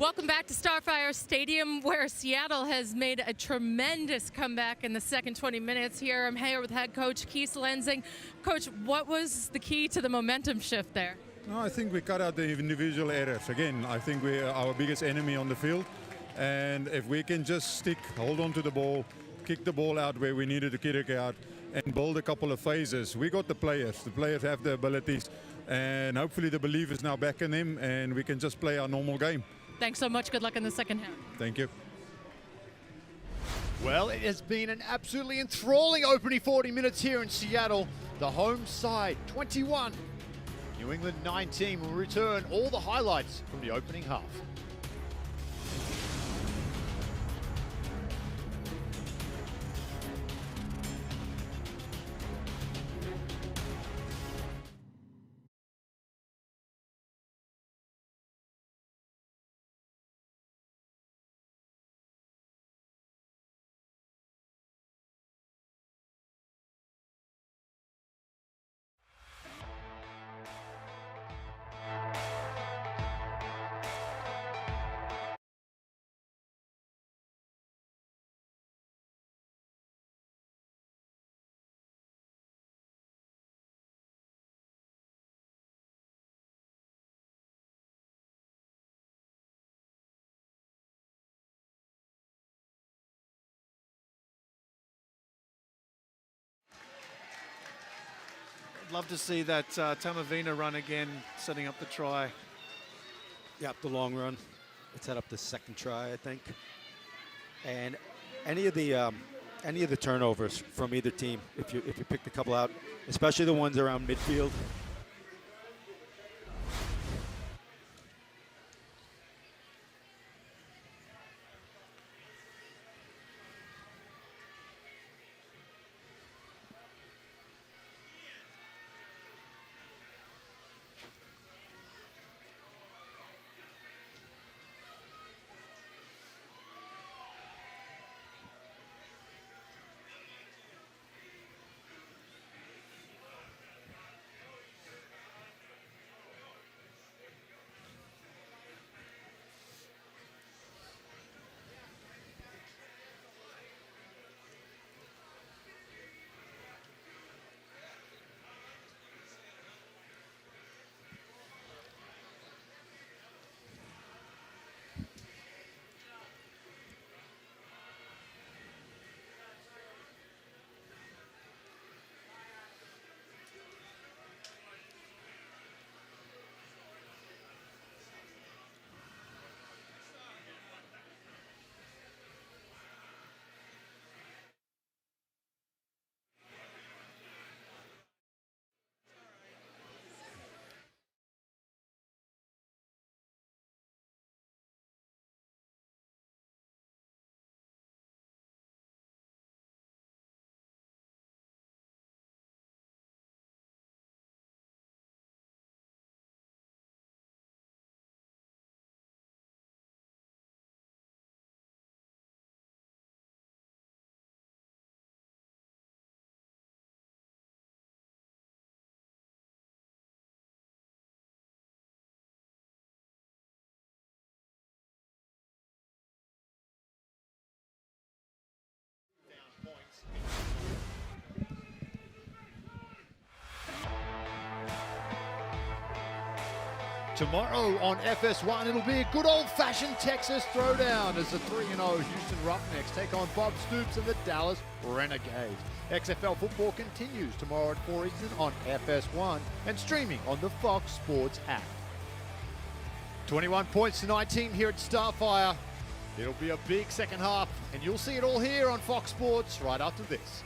Welcome back to Starfire Stadium, where Seattle has made a tremendous comeback in the second 20 minutes here. I'm here with head coach Keith Lensing. Coach, what was the key to the momentum shift there? No, I think we cut out the individual errors. Again, I think we're our biggest enemy on the field. And if we can just hold on to the ball, kick the ball out where we needed to kick it out, and build a couple of phases, we got the players. The players have the abilities, and hopefully the belief is now back in them, and we can just play our normal game. Thanks so much. Good luck in the second half. Thank you. Well, it has been an absolutely enthralling opening 40 minutes here in Seattle. The home side, 21. New England 19 will return all the highlights from the opening half. Love to see that Tamavina run again, setting up the try. Yep, the long run. Let's head up the second try, I think. And any of the turnovers from either team, if you picked a couple out, especially the ones around midfield. Tomorrow on FS1, it'll be a good old-fashioned Texas throwdown as the 3-0 Houston Roughnecks take on Bob Stoops and the Dallas Renegades. XFL football continues tomorrow at 4 Eastern on FS1 and streaming on the Fox Sports app. 21 points to 19 here at Starfire. It'll be a big second half, and you'll see it all here on Fox Sports right after this.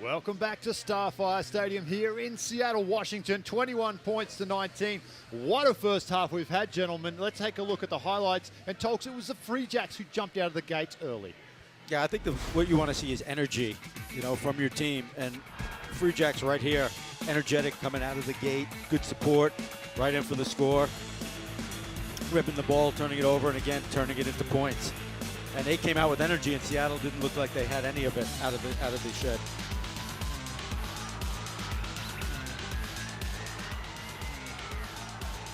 Welcome back to Starfire Stadium here in Seattle, Washington. 21 points to 19. What a first half we've had, gentlemen. Let's take a look at the highlights. And Tolks, it was the Free Jacks who jumped out of the gates early. Yeah, I think what you want to see is energy, from your team. And Free Jacks right here, energetic coming out of the gate, good support, right in for the score. Ripping the ball, turning it over, and again, turning it into points. And they came out with energy, and Seattle didn't look like they had any of it out of the shed.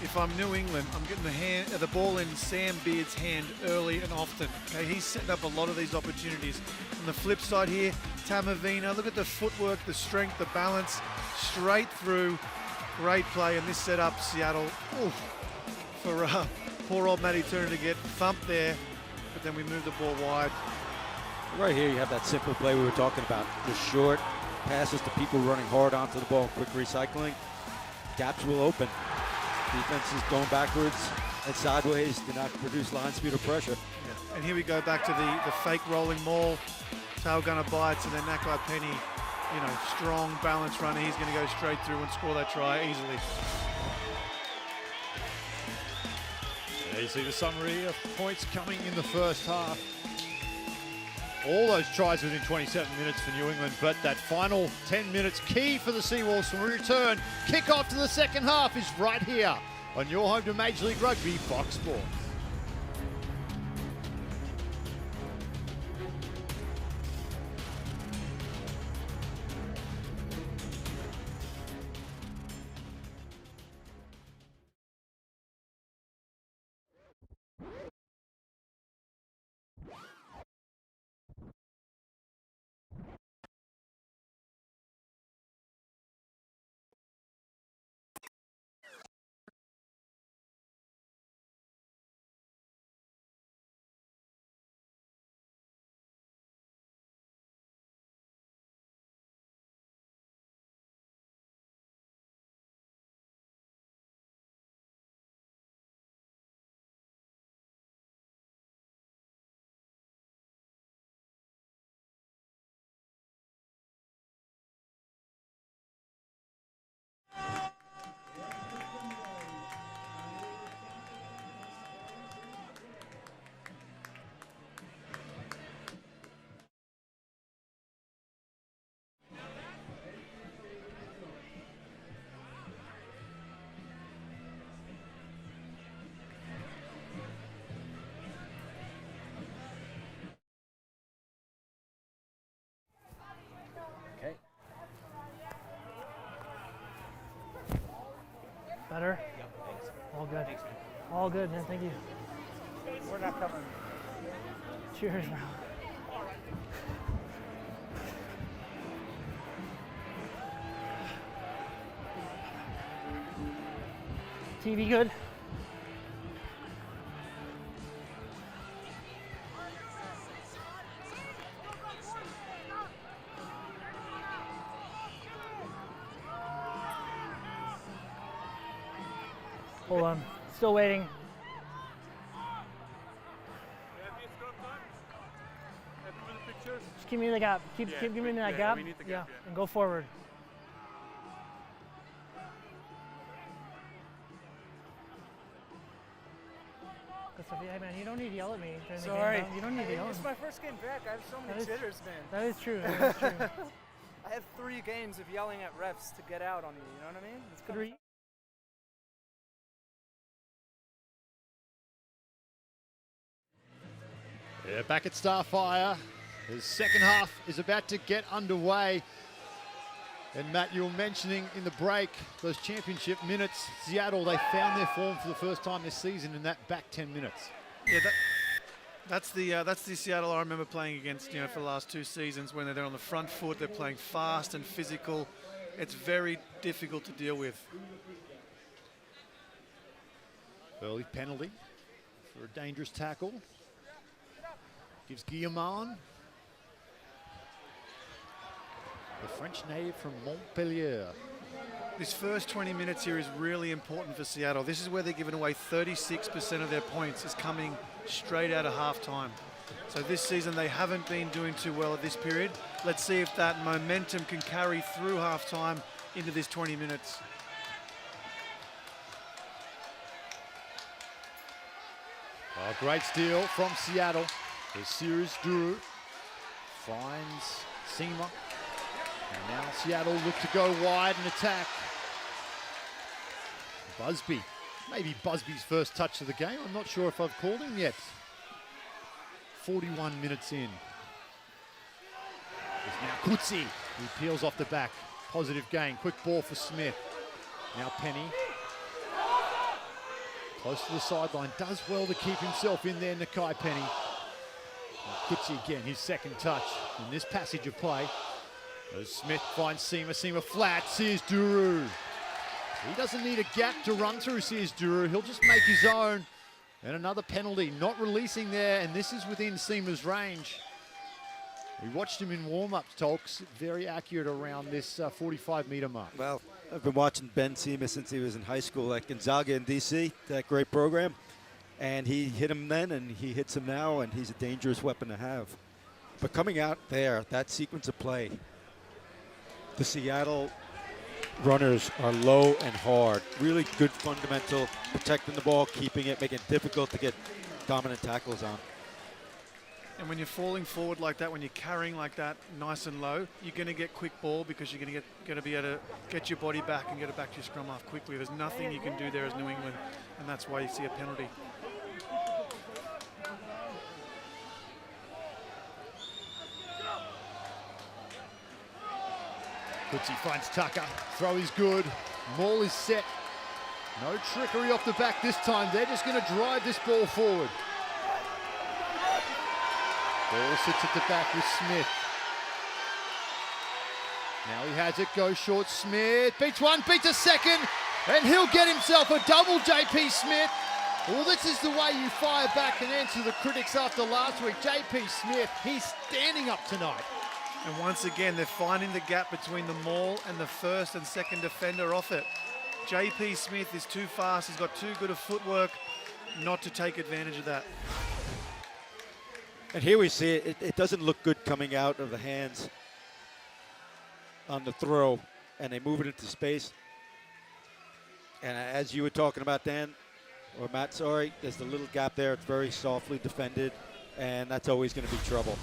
If I'm New England, I'm getting the ball in Sam Beard's hand early and often. Okay, he's setting up a lot of these opportunities. On the flip side here, Tamavina, look at the footwork, the strength, the balance, straight through. Great play, and this set up Seattle for poor old Matty Turner to get thumped there, but then we move the ball wide. Right here, you have that simple play we were talking about. Just short passes to people running hard onto the ball, quick recycling. Gaps will open. Defense is going backwards and sideways, do not produce line speed or pressure. Yeah. And here we go back to the fake rolling maul. Tail gunner bites, and then that guy Penny, strong balance runner. He's going to go straight through and score that try easily. There you see the summary of points coming in the first half. All those tries within 27 minutes for New England, but that final 10 minutes key for the Seawolves when we return. Kick-off to the second half is right here on your home to Major League Rugby, Fox Sports. Better? All good. All good, man. Thank you. We're not coming. Cheers, bro. TV good? Hold on. Still waiting. Just keep me the gap. Keep giving me that gap. Yeah, and go forward. Hey man, you don't need to yell at me during the Sorry. game. You don't need to yell at It's me. my first game back. I have so many jitters, man. That is true. That is true. I have 3 games of yelling at refs to get out on you. You know what I mean? It's 3. Yeah, back at Starfire. The second half is about to get underway. And Matt, you were mentioning in the break those championship minutes. Seattle, they found their form for the first time this season in that back 10 minutes. Yeah, that's the Seattle I remember playing against, you know, for the last 2 seasons when they're on the front foot, they're playing fast and physical. It's very difficult to deal with. Early penalty for a dangerous tackle. Gives Guillemard, the French native from Montpellier. This first 20 minutes here is really important for Seattle. This is where they're giving away 36% of their points is coming straight out of halftime. So this season they haven't been doing too well at this period. Let's see if that momentum can carry through halftime into this 20 minutes. Oh, great steal from Seattle. There's Sears Duru finds Seema. And now Seattle look to go wide and attack. Busby. Maybe Busby's first touch of the game. I'm not sure if I've called him yet. 41 minutes in. There's now Kutsi, who peels off the back. Positive gain. Quick ball for Smith. Now Penny. Close to the sideline. Does well to keep himself in there, Nakai Penny. Kutsi again, his second touch in this passage of play. As Smith finds Seema. Seema flat. Sears Duru. He doesn't need a gap to run through Sears Duru. He'll just make his own. And another penalty, not releasing there, and this is within Seema's range. We watched him in warm-ups, Tolks. Very accurate around this 45-meter mark. Well, I've been watching Ben Seema since he was in high school at Gonzaga in D.C., that great program. And he hit him then, and he hits him now, and he's a dangerous weapon to have. But coming out there, that sequence of play, the Seattle runners are low and hard. Really good fundamental, protecting the ball, keeping it, making it difficult to get dominant tackles on. And when you're falling forward like that, when you're carrying like that, nice and low, you're going to get quick ball because you're going to be able to get your body back and get it back to your scrum half quickly. There's nothing you can do there as New England, and that's why you see a penalty. Goodsey finds Tucker. Throw is good. Maul is set. No trickery off the back this time. They're just going to drive this ball forward. Ball sits at the back with Smith. Now he has it, goes short. Smith beats one, beats a second, and he'll get himself a double, JP Smith. Well, this is the way you fire back and answer the critics after last week. JP Smith, he's standing up tonight. And once again, they're finding the gap between the maul and the first and second defender off it. JP Smith is too fast. He's got too good a footwork not to take advantage of that. And here we see it doesn't look good coming out of the hands on the throw, and they move it into space. And as you were talking about, Dan, or Matt, sorry, there's the little gap there. It's very softly defended, and that's always going to be trouble.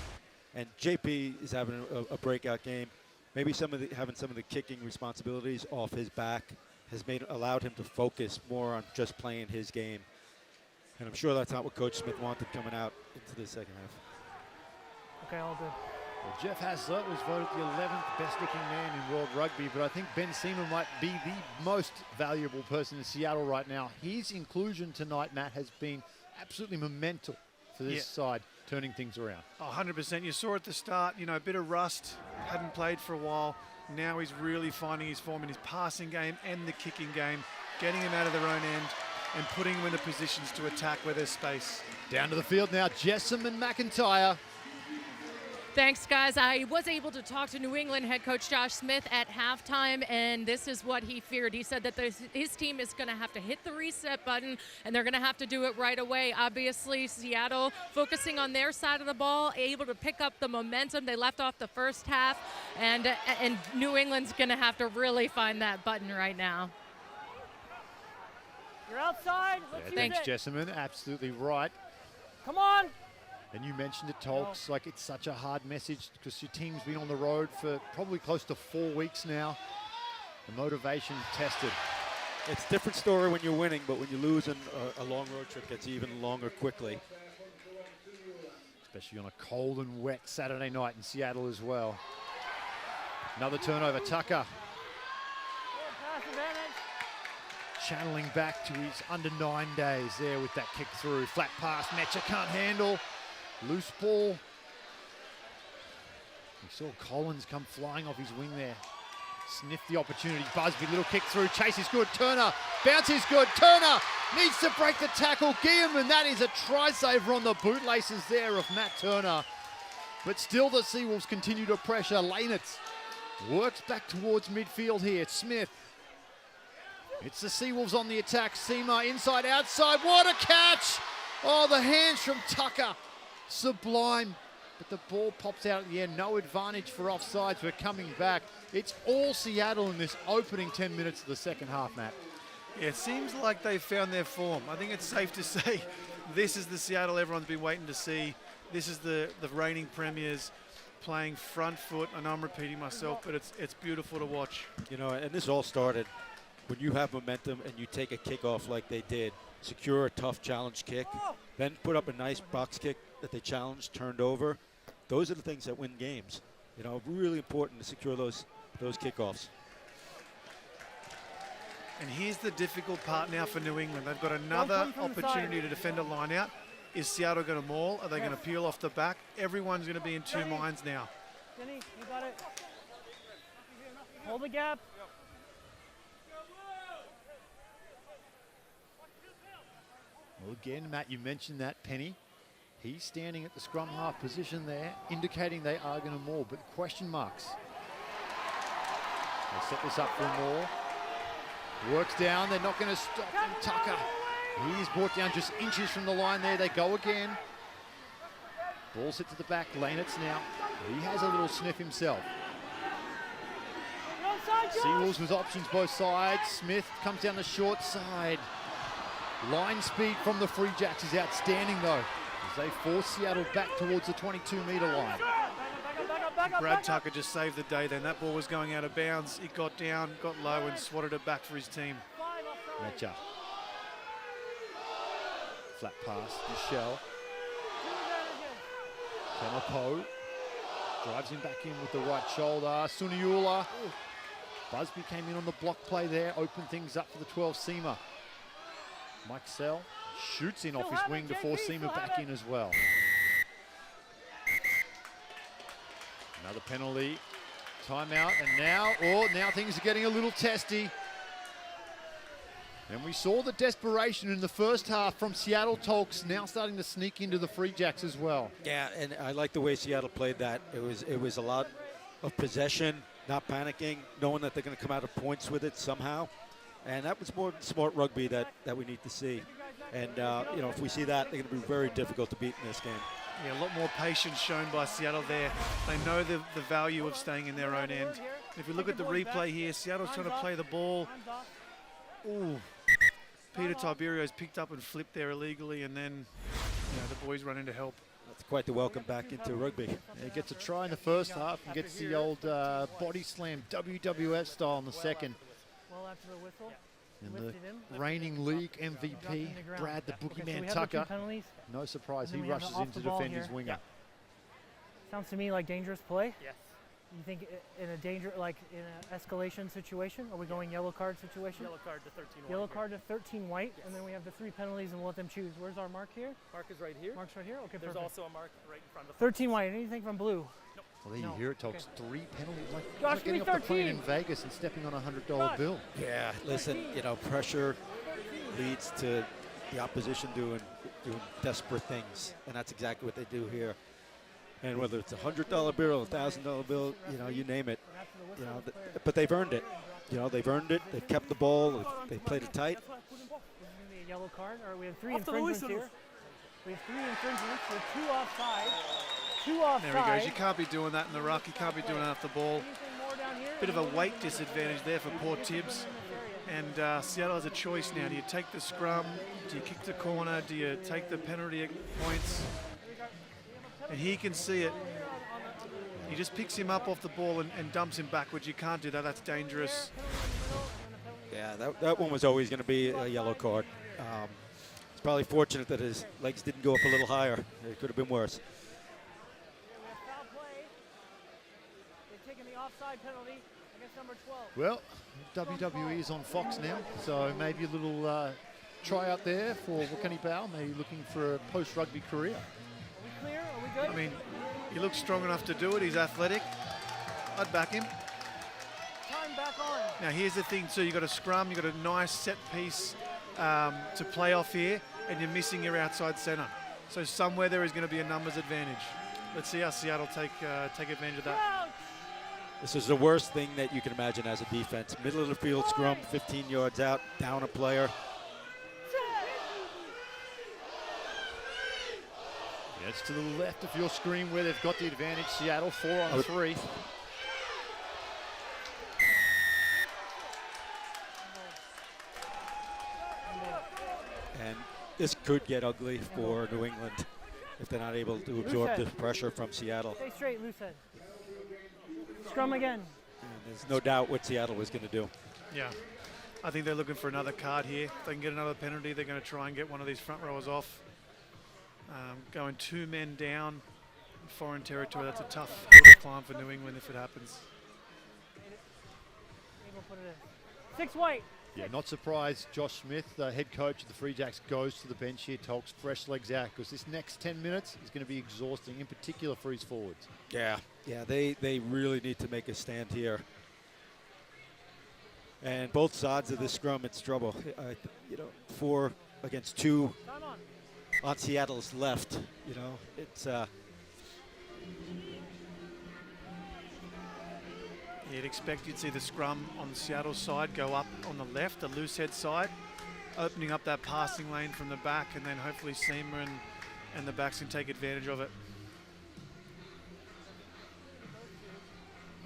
And JP is having a breakout game. Maybe having some of the kicking responsibilities off his back has allowed him to focus more on just playing his game. And I'm sure that's not what Coach Smith wanted coming out into the second half. Okay, all good. Well, Jeff Haslett was voted the 11th best looking man in world rugby, but I think Ben Seaman might be the most valuable person in Seattle right now. His inclusion tonight, Matt, has been absolutely monumental for this side, turning things around. 100%. You saw at the start, a bit of rust, hadn't played for a while. Now he's really finding his form in his passing game and the kicking game, getting him out of their own end and putting them in the positions to attack where there's space. Down to the field now, Jessam and McIntyre. Thanks, guys. I was able to talk to New England head coach Josh Smith at halftime, and this is what he feared. He said that his team is going to have to hit the reset button, and they're going to have to do it right away. Obviously, Seattle focusing on their side of the ball, able to pick up the momentum they left off the first half, and New England's going to have to really find that button right now. You're outside. Thanks, Jessamine. Absolutely right. Come on. And you mentioned it, Tolks, like it's such a hard message because your team's been on the road for probably close to 4 weeks now. The motivation tested. It's a different story when you're winning, but when you lose, a long road trip gets even longer quickly. Especially on a cold and wet Saturday night in Seattle as well. Another turnover, Tucker. Channeling back to his under 9 days there with that kick through. Flat pass, Metcher can't handle. Loose ball. We saw Collins come flying off his wing there. Sniffed the opportunity. Busby, little kick through. Chase is good. Turner. Bounce is good. Turner needs to break the tackle. Guillermin, and that is a try saver on the bootlaces there of Matt Turner. But still the Seawolves continue to pressure. Lanitz works back towards midfield here. Smith. It's the Seawolves on the attack. Seema inside, outside. What a catch! Oh, the hands from Tucker. Sublime. But the ball pops out at the end. No advantage for offsides. We're coming back. It's all Seattle in this opening 10 minutes of the second half, Matt. Yeah, it seems like they've found their form. I think it's safe to say this is the Seattle everyone's been waiting to see. This is the reigning premiers playing front foot. I know I'm repeating myself, but it's beautiful to watch. And this all started when you have momentum and you take a kickoff like they did, secure a tough challenge kick, then put up a nice box kick that they challenged, turned over. Those are the things that win games. Really important to secure those kickoffs. And here's the difficult part now for New England. They've got another opportunity to defend a line out. Is Seattle going to maul? Are they going to peel off the back? Everyone's going to be in two minds now. Jenny, you got it. Hold the gap. Well, again, Matt, you mentioned that, Penny. He's standing at the scrum half position there, indicating they are going to maul, but question marks. They set this up for a maul. Works down, they're not going to stop him. Tucker, he's brought down just inches from the line there. They go again. Ball sits at the back, Lanitz now. He has a little sniff himself. Seawolves with options both sides. Smith comes down the short side. Line speed from the Free Jacks is outstanding though. as they force Seattle back towards the 22-meter line. Brad Tucker just saved the day then. That ball was going out of bounds. It got down, got low, and swatted it back for his team. Mecha. Flat pass, Michelle. Kemapo drives him back in with the right shoulder. Suniula. Busby came in on the block play there, opened things up for the 12-seamer. Mike Sell shoots in off his wing to force Seamer back in as well. Another penalty, timeout, and now things are getting a little testy. And we saw the desperation in the first half from Seattle Tolks, now starting to sneak into the Free Jacks as well. Yeah, and I like the way Seattle played that. It was a lot of possession, not panicking, knowing that they're going to come out of points with it somehow. And that was more smart rugby that we need to see. And, you know, if we see that, they're going to be very difficult to beat in this game. Yeah, a lot more patience shown by Seattle there. They know the value of staying in their own end. And if we look at the replay here, Seattle's trying to play the ball. Ooh. Peter Tiberio's picked up and flipped there illegally, and then the boys run in to help. That's quite the welcome back into rugby. Yeah, he gets a try in the first half and gets the old body slam WWF style in the second. Well, after the whistle. And the reigning league MVP, Brad the Boogeyman Tucker. No surprise, he rushes in to defend his winger. Yeah. Sounds to me like dangerous play. Yes. You think in a danger, like in an escalation situation, are we going yellow card situation? Yellow card to 13 white. Yellow card to 13 white, and then we have the 3 penalties and we'll let them choose. Where's our mark here? Mark is right here. Mark's right here? Okay, There's perfect. also a mark right in front of the 13 white, anything from blue? Well, there you No. hear it, Tolks. 3 penalties. Like, Josh, like getting give off me the plane in 13. Vegas and stepping on a $100 bill. Yeah, listen, pressure leads to the opposition doing desperate things, and that's exactly what they do here. And whether it's a $100 bill, a $1,000 bill, you name it, but they've earned it. They've earned it. They've kept the ball. They've played it tight. This is going to be a yellow card, or we have 3 infringements here. We have 3 infringements with 2 offside. 2 offside. There he goes. You can't be doing that in the ruck. You can't be doing that off the ball. Bit of a weight disadvantage there for poor Tibbs. And Seattle has a choice now. Do you take the scrum? Do you kick the corner? Do you take the penalty points? And he can see it. He just picks him up off the ball and dumps him backwards. You can't do that. That's dangerous. Yeah, that one was always going to be a yellow card. It's probably fortunate that his legs didn't go up a little higher. It could have been worse. They've taken the offside penalty against number 12. Well, WWE is on Fox now, so maybe a little tryout there for Wakani Bao, maybe looking for a post-rugby career. Clear? Are we good? I mean, he looks strong enough to do it. He's athletic. I'd back him. Time back on. Now, here's the thing, too. You've got a scrum. You've got a nice set piece to play off here, and you're missing your outside centre. So somewhere there is going to be a numbers advantage. Let's see how Seattle take advantage of that. This is the worst thing that you can imagine as a defense. Middle of the field scrum, 15 yards out, down a player. It's to the left of your screen where they've got the advantage. Seattle 4 on 3. And this could get ugly for New England if they're not able to absorb the pressure from Seattle. Stay straight, loose head. Scrum again. And there's no doubt what Seattle was going to do. Yeah. I think they're looking for another card here. If they can get another penalty, they're going to try and get one of these front rowers off. Going 2 men down in foreign territory, that's a tough hill to climb for New England if it happens. 6 white. Yeah, not surprised. Josh Smith, the head coach of the Free Jacks, goes to the bench here, Tolks fresh legs out, because this next 10 minutes is going to be exhausting, in particular for his forwards. Yeah, they really need to make a stand here. And both sides of this scrum, it's trouble. 4 against 2 on Seattle's left. It's You'd expect you'd see the scrum on the Seattle side go up on the left, the loose head side, opening up that passing lane from the back, and then hopefully Seamer and the backs can take advantage of it.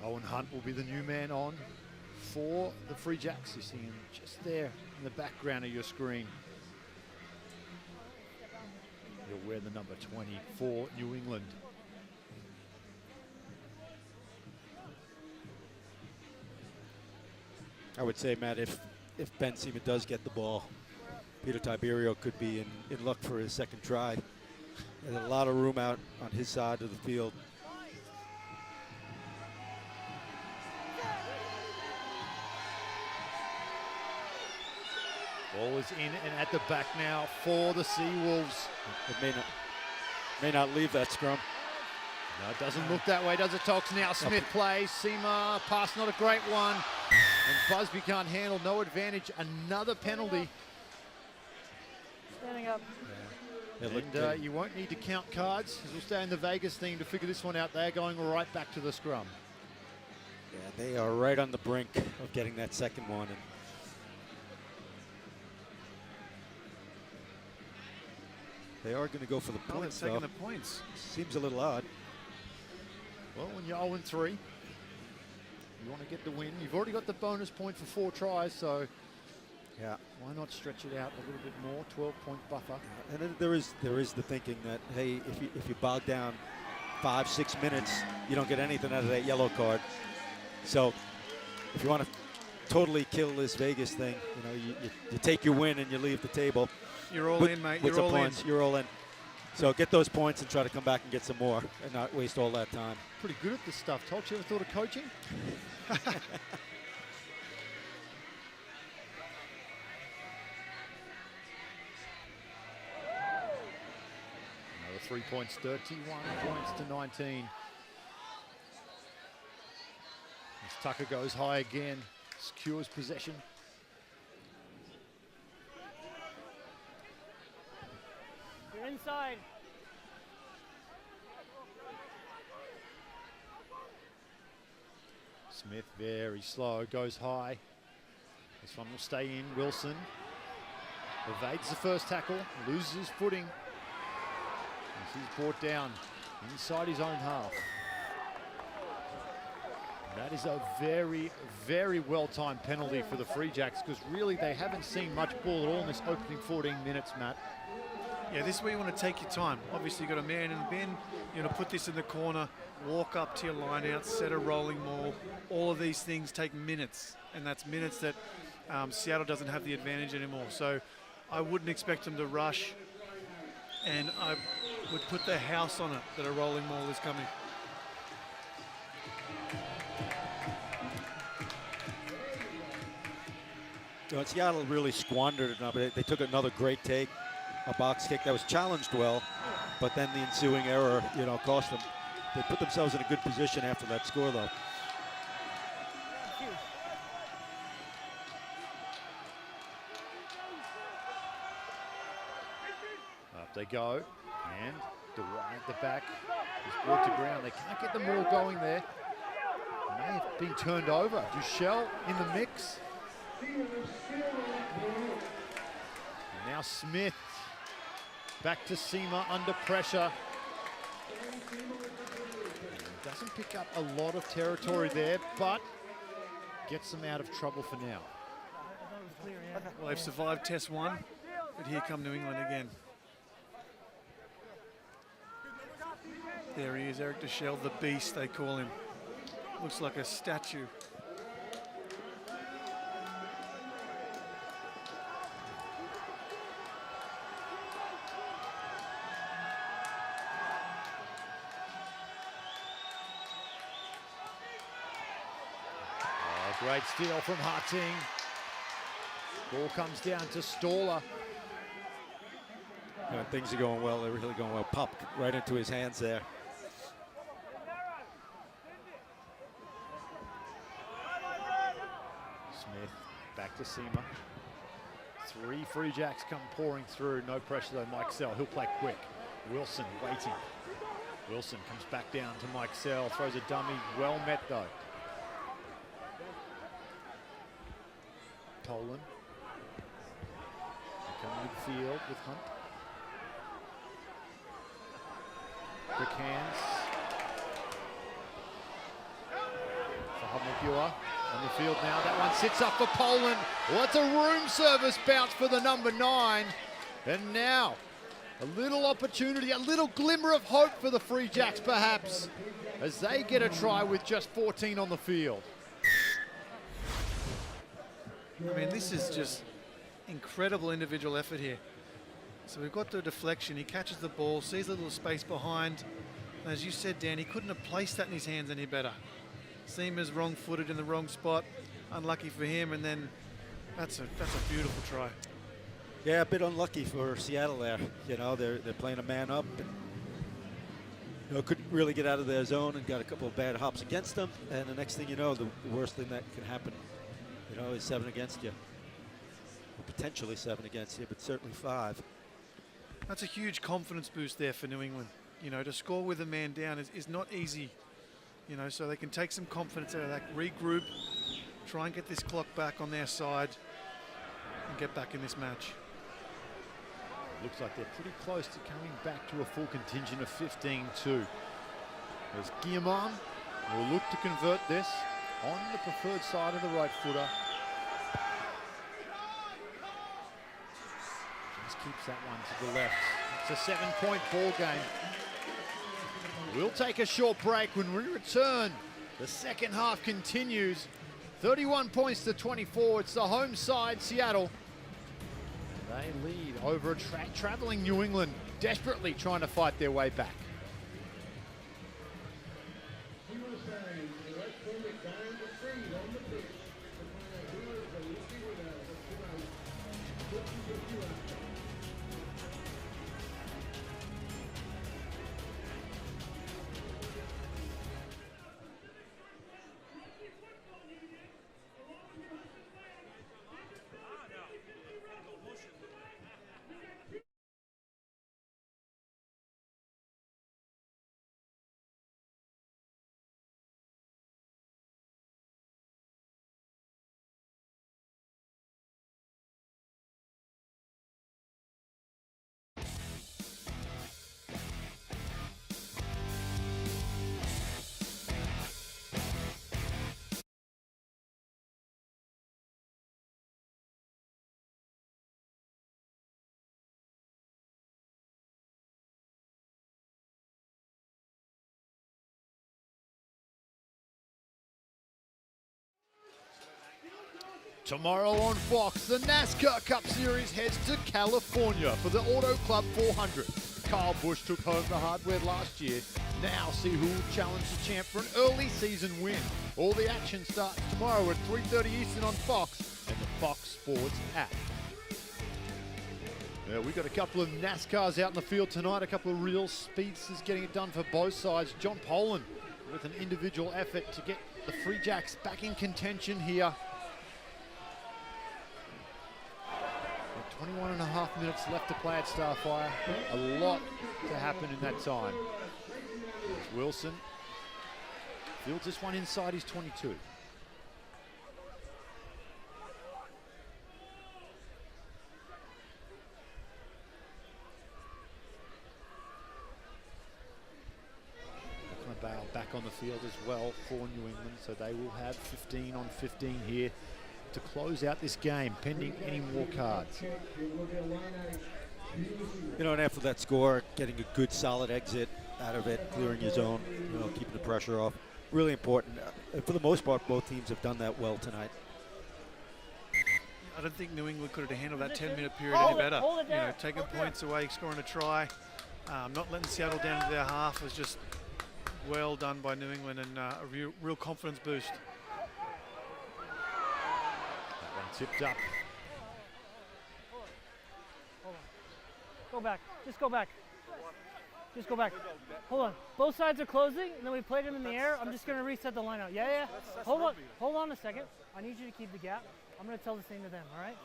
Owen Hunt will be the new man on for the Free Jacks. You see him just there in the background of your screen. He'll wear the number 20 for New England. I would say, Matt, if Ben Seaman does get the ball, Peter Tiberio could be in luck for his second try. There's a lot of room out on his side of the field. Ball is in and at the back now for the Seawolves. It may not leave that scrum. No, it doesn't look that way, does it, Tox? Now Smith plays. Seema, pass not a great one. And Busby can't handle, no advantage. Another penalty. Standing up. And you won't need to count cards, as we'll stay in the Vegas theme to figure this one out. They're going right back to the scrum. Yeah, they are right on the brink of getting that second one. And they are going to go for the points, They're taking though. the points. Seems a little odd. Well, when you're 0-3, you want to get the win. You've already got the bonus point for 4 tries, so Yeah. why not stretch it out a little bit more? 12-point buffer. And then there is the thinking that, hey, if you bog down 5-6 minutes, you don't get anything out of that yellow card. So if you want to totally kill this Vegas thing, you know, you take your win and you leave the table. You're all in, mate. With You're some all points, in. you're all in. So get those points and try to come back and get some more and not waste all that time. Pretty good at this stuff. Tox, you ever thought of coaching? Another 3 points, 31 points to 19. As Tucker goes high again, secures possession. You're inside. Smith very slow, goes high. This one will stay in. Wilson evades the first tackle, loses his footing. As he's brought down inside his own half. That is a very, very well-timed penalty for the Free Jacks, because really they haven't seen much ball at all in this opening 14 minutes, Matt. Yeah, this is where you want to take your time. Obviously, you've got a man in the bin. You're going to put this in the corner, walk up to your line out, set a rolling maul. All of these things take minutes, and that's minutes that Seattle doesn't have the advantage anymore. So I wouldn't expect them to rush, and I would put the house on it that a rolling maul is coming. You know, Seattle really squandered it, but they took another great take, a box kick that was challenged well, but then the ensuing error, you know, cost them. They put themselves in a good position after that score, though. Up they go, and Dwight at the back is brought to ground. They can't get the maul going there. May have been turned over. Duchel in the mix. And now Smith back to Seema under pressure. Doesn't pick up a lot of territory there, but gets them out of trouble for now. Well, they've survived Test 1, but here come New England again. There he is, Eric Duchel, the beast, they call him. Looks like a statue. Great steal from Harting. Ball comes down to Staller. You know, things are going well. They're really going well. Popped right into his hands there. Smith back to Seema. 3 Free Jacks come pouring through. No pressure though, Mike Sell. He'll play quick. Wilson waiting. Wilson comes back down to Mike Sell. Throws a dummy. Well met though. Poland. Come midfield with Hunt. Quick hands. Fahamukua on the field now. That one sits up for Poland. Well, that's a room service bounce for the number 9. And now A little opportunity, a little glimmer of hope for the Free Jacks perhaps, as they get a try with just 14 on the field. I mean, this is just incredible individual effort here. So we've got the deflection. He catches the ball, sees a little space behind. As you said, Dan, he couldn't have placed that in his hands any better. Seamer's wrong-footed in the wrong spot. Unlucky for him, and then that's a beautiful try. Yeah, a bit unlucky for Seattle there. You know, they're playing a man up. And, you know, couldn't really get out of their zone and got a couple of bad hops against them. And the next thing you know, the worst thing that can happen, you know, is 7 against you. Or potentially 7 against you, but certainly 5. That's a huge confidence boost there for New England. You know, to score with a man down is not easy. You know, so they can take some confidence out of that, regroup, try and get this clock back on their side, and get back in this match. Looks like they're pretty close to coming back to a full contingent of 15-2. As Guillemon will look to convert this on the preferred side of the right footer. Just keeps that one to the left. It's a 7-point ball game. We'll take a short break. When we return, the second half continues. 31 points to 24. It's the home side, Seattle. They lead over a traveling New England, desperately trying to fight their way back. Tomorrow on Fox, the NASCAR Cup Series heads to California for the Auto Club 400. Kyle Busch took home the hardware last year. Now see who will challenge the champ for an early season win. All the action starts tomorrow at 3:30 Eastern on Fox and the Fox Sports app. We've got a couple of NASCARs out in the field tonight, a couple of real speedsters getting it done for both sides. John Poland with an individual effort to get the Free Jacks back in contention here. 21 and a half minutes left to play at Starfire. A lot to happen in that time. There's Wilson. Fields this one inside his 22. Bale back on the field as well for New England, so they will have 15 on 15 here to close out this game, pending any more cards. You know, and after that score, getting a good solid exit out of it, clearing your zone, you know, keeping the pressure off, really important. For the most part, both teams have done that well tonight. I don't think New England could have handled that 10-minute period any better. You know, taking points away, scoring a try, not letting Seattle down to their half was just well done by New England, and a real confidence boost. Tipped up. Hold on. Go back. Just go back. Just go back. Hold on. Both sides are closing, and then we played them in the air. I'm just going to reset the line out. Yeah. Hold on. Hold on a second. I need you to keep the gap. I'm going to tell the same to them, all right?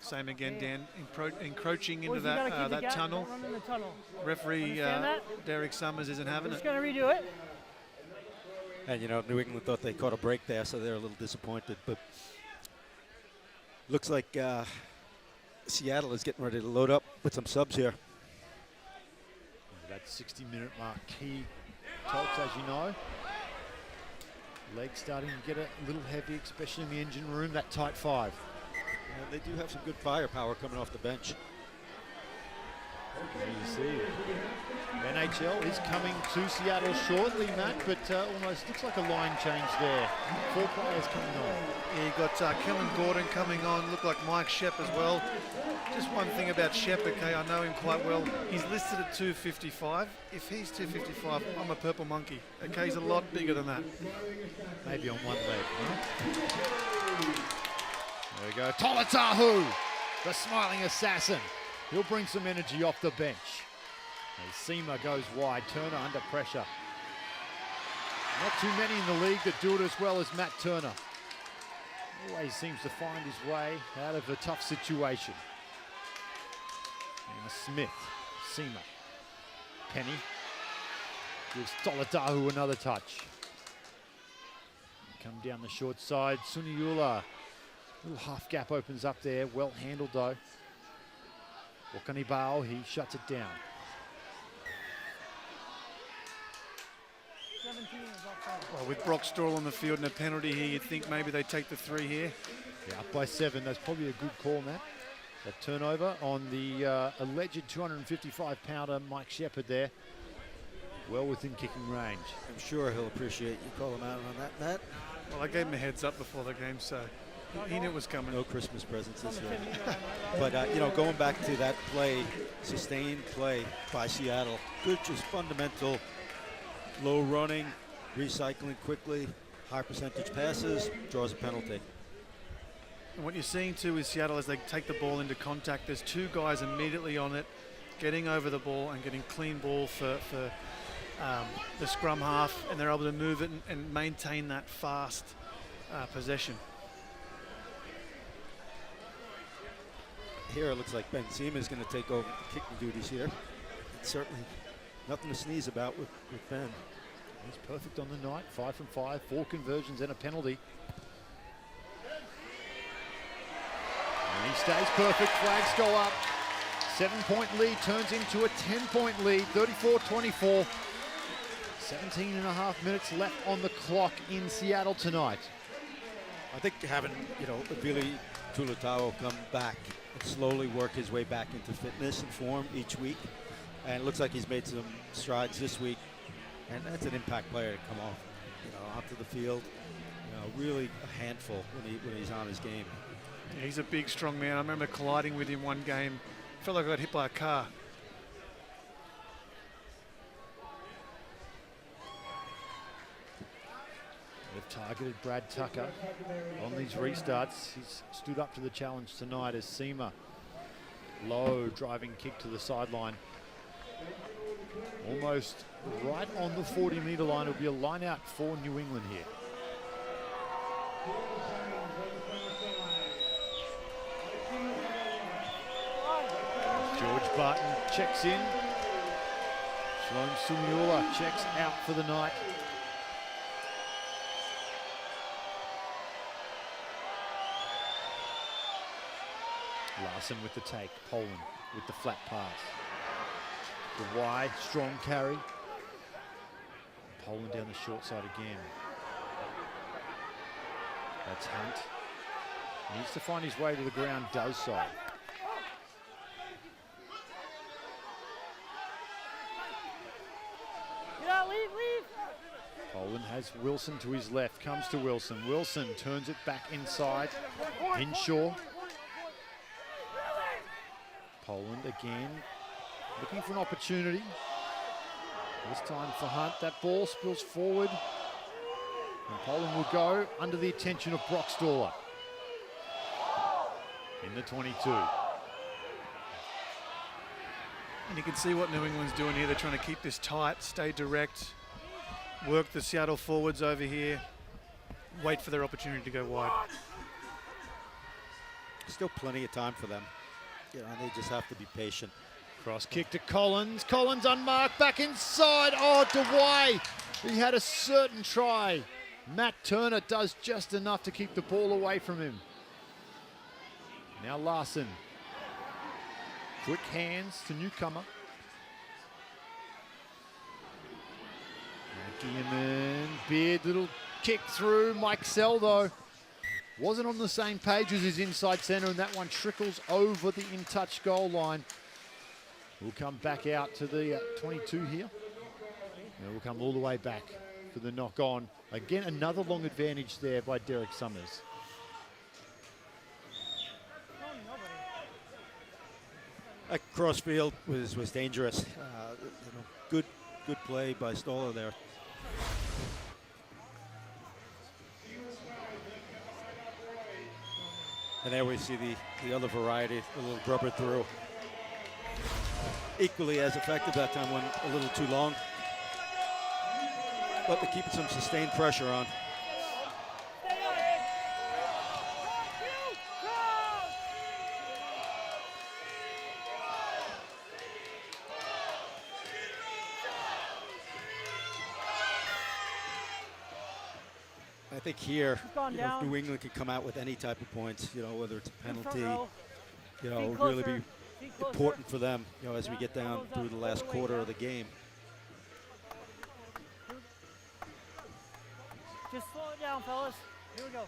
Same again, Dan. Encroaching into Boys, that tunnel. Don't run in the tunnel. Referee Derek Summers isn't having I'm it. just going to redo it. And, you know, New England thought they caught a break there, so they're a little disappointed. But looks like Seattle is getting ready to load up with some subs here. That 60-minute mark key, Tolks, as you know. Legs starting to get a little heavy, especially in the engine room, that tight 5. And they do have some good firepower coming off the bench. You see, NHL is coming to Seattle shortly, Matt, but almost looks like a line change there. 4 players coming on. Yeah, you got Kellen Gordon coming on, look like Mike Shep as well. Just one thing about Shep, okay, I know him quite well. He's listed at 255. If he's 255, I'm a purple monkey. Okay, he's a lot bigger than that. Maybe on one leg. Huh? There we go. Tolatahu, the smiling assassin. He'll bring some energy off the bench. As Seema goes wide, Turner under pressure. Not too many in the league that do it as well as Matt Turner. Always seems to find his way out of a tough situation. And Smith, Seema, Penny gives Tolatahu another touch. Come down the short side, Suniula. Little half gap opens up there, well handled though. Wakanibao, he shuts it down. 17 is offside. Well, with Brock Strahl on the field and a penalty here, you'd think maybe they take the 3 here. Yeah, up by 7, that's probably a good call, Matt. That turnover on the alleged 255-pounder Mike Shepherd there. Well within kicking range. I'm sure he'll appreciate you call him out on that, Matt. Well, I gave him a heads up before the game, so he knew it was coming. No Christmas presents this year. But, you know, going back to that play, sustained play by Seattle, good, just fundamental, low running, recycling quickly, high percentage passes, draws a penalty. And what you're seeing too is Seattle, as they take the ball into contact, there's 2 guys immediately on it, getting over the ball and getting clean ball for the scrum half, and they're able to move it and maintain that fast possession. Here it looks like Ben Seema is going to take over kicking duties here. It's certainly nothing to sneeze about with Ben. He's perfect on the night, 5 from 5, 4 conversions and a penalty. And he stays perfect, flags go up. 7-point lead turns into a 10-point lead, 34-24. 17 and a half minutes left on the clock in Seattle tonight. I think having, you know, Billy Tulatao come back and slowly work his way back into fitness and form each week. And it looks like he's made some strides this week. And that's an impact player to come off, you know, onto the field. You know, really a handful when he's on his game. Yeah, he's a big, strong man. I remember colliding with him one game. Felt like I got hit by a car. They've targeted Brad Tucker on these restarts. He's stood up to the challenge tonight as Seema. Low driving kick to the sideline. Almost right on the 40-meter line. It'll be a line out for New England here. George Barton checks in. Shalom Suniula checks out for the night. Larson with the take, Poland with the flat pass. The wide, strong carry. Poland down the short side again. That's Hunt. Needs to find his way to the ground, does so. Yeah, leave. Poland has Wilson to his left, comes to Wilson. Wilson turns it back inside. Henshaw. Poland again, looking for an opportunity. This time for Hunt. That ball spills forward. And Poland will go under the attention of Brock Strahl in the 22. And you can see what New England's doing here. They're trying to keep this tight, stay direct, work the Seattle forwards over here, wait for their opportunity to go wide. Still plenty of time for them. You know, they just have to be patient. Cross kick to Collins. Collins unmarked, back inside. Oh, DeWay. He had a certain try. Matt Turner does just enough to keep the ball away from him. Now Larson. Quick hands to newcomer. Guillermin, Beard, little kick through. Mike Sell, though, wasn't on the same page as his inside centre, and that one trickles over the in-touch goal line. will come back out to the 22 here. And will come all the way back for the knock on. Again, another long advantage there by Derek Summers. That crossfield was dangerous. Good play by Stoller there. And there we see the other variety, the little grubber through. Equally as effective. That time went a little too long. But they're keeping some sustained pressure on. I think here, New England can come out with any type of points, whether it's a penalty, really be important for them, as we get down through the last quarter of the game. Just slow it down, fellas. Here we go.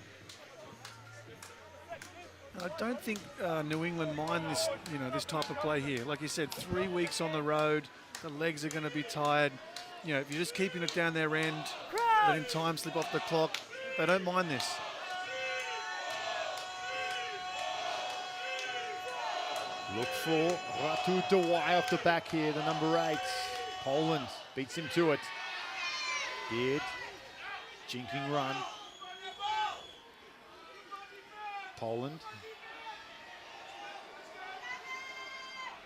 I don't think New England mind this, this type of play here. Like you said, 3 weeks on the road, the legs are going to be tired. If you're just keeping it down their end, letting time slip off the clock, they don't mind this. Look for Ratu Dawai off the back here, the number 8. Poland beats him to it. Beard, jinking run. Poland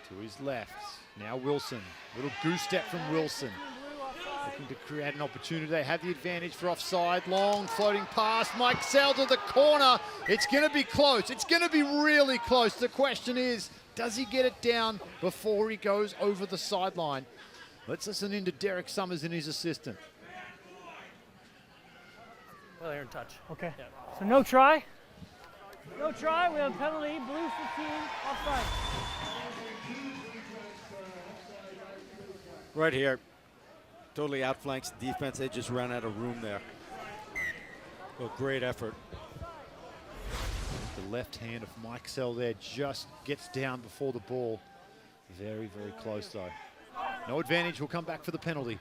to his left. Now Wilson, little goose step from Wilson. Looking to create an opportunity. They have the advantage for offside. Long floating pass. Mike Sell to the corner. It's going to be close. It's going to be really close. The question is, does he get it down before he goes over the sideline? Let's listen in to Derek Summers and his assistant. Well, they're in touch. Okay. Yeah. So no try. No try. We have a penalty. Blue 15. Offside. Right here. Totally outflanks the defense. They just ran out of room there. Well, great effort. The left hand of Mike Sell there just gets down before the ball. Very, very close though. No advantage. Will come back for the penalty.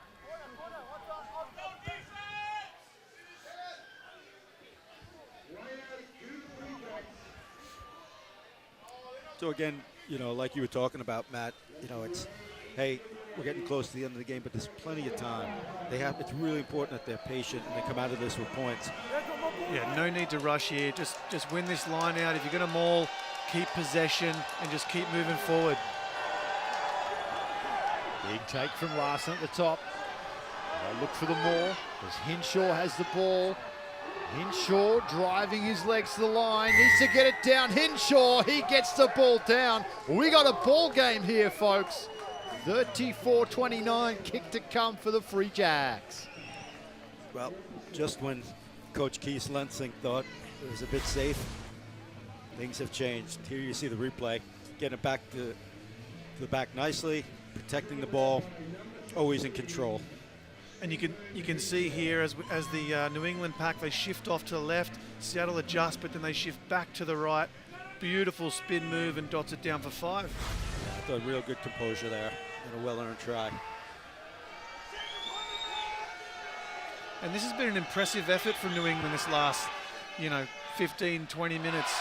So again, like you were talking about, Matt, it's, hey, we're getting close to the end of the game, but there's plenty of time. It's really important that they're patient and they come out of this with points. Yeah, no need to rush here. Just win this line out. If you're going to maul, keep possession and just keep moving forward. Big take from Larson at the top. They'll look for the maul as Hinshaw has the ball. Hinshaw driving his legs to the line, needs to get it down. Hinshaw, he gets the ball down. We got a ball game here, folks. 34-29, kick to come for the Free Jacks. Well, just when Coach Keith Lensing thought it was a bit safe, things have changed. Here you see the replay, getting it back to the back nicely, protecting the ball, always in control. And you can see here as the New England pack, they shift off to the left. Seattle adjust, but then they shift back to the right. Beautiful spin move and dots it down for 5. I thought real good composure there and a well-earned try. And this has been an impressive effort from New England this last, 15, 20 minutes.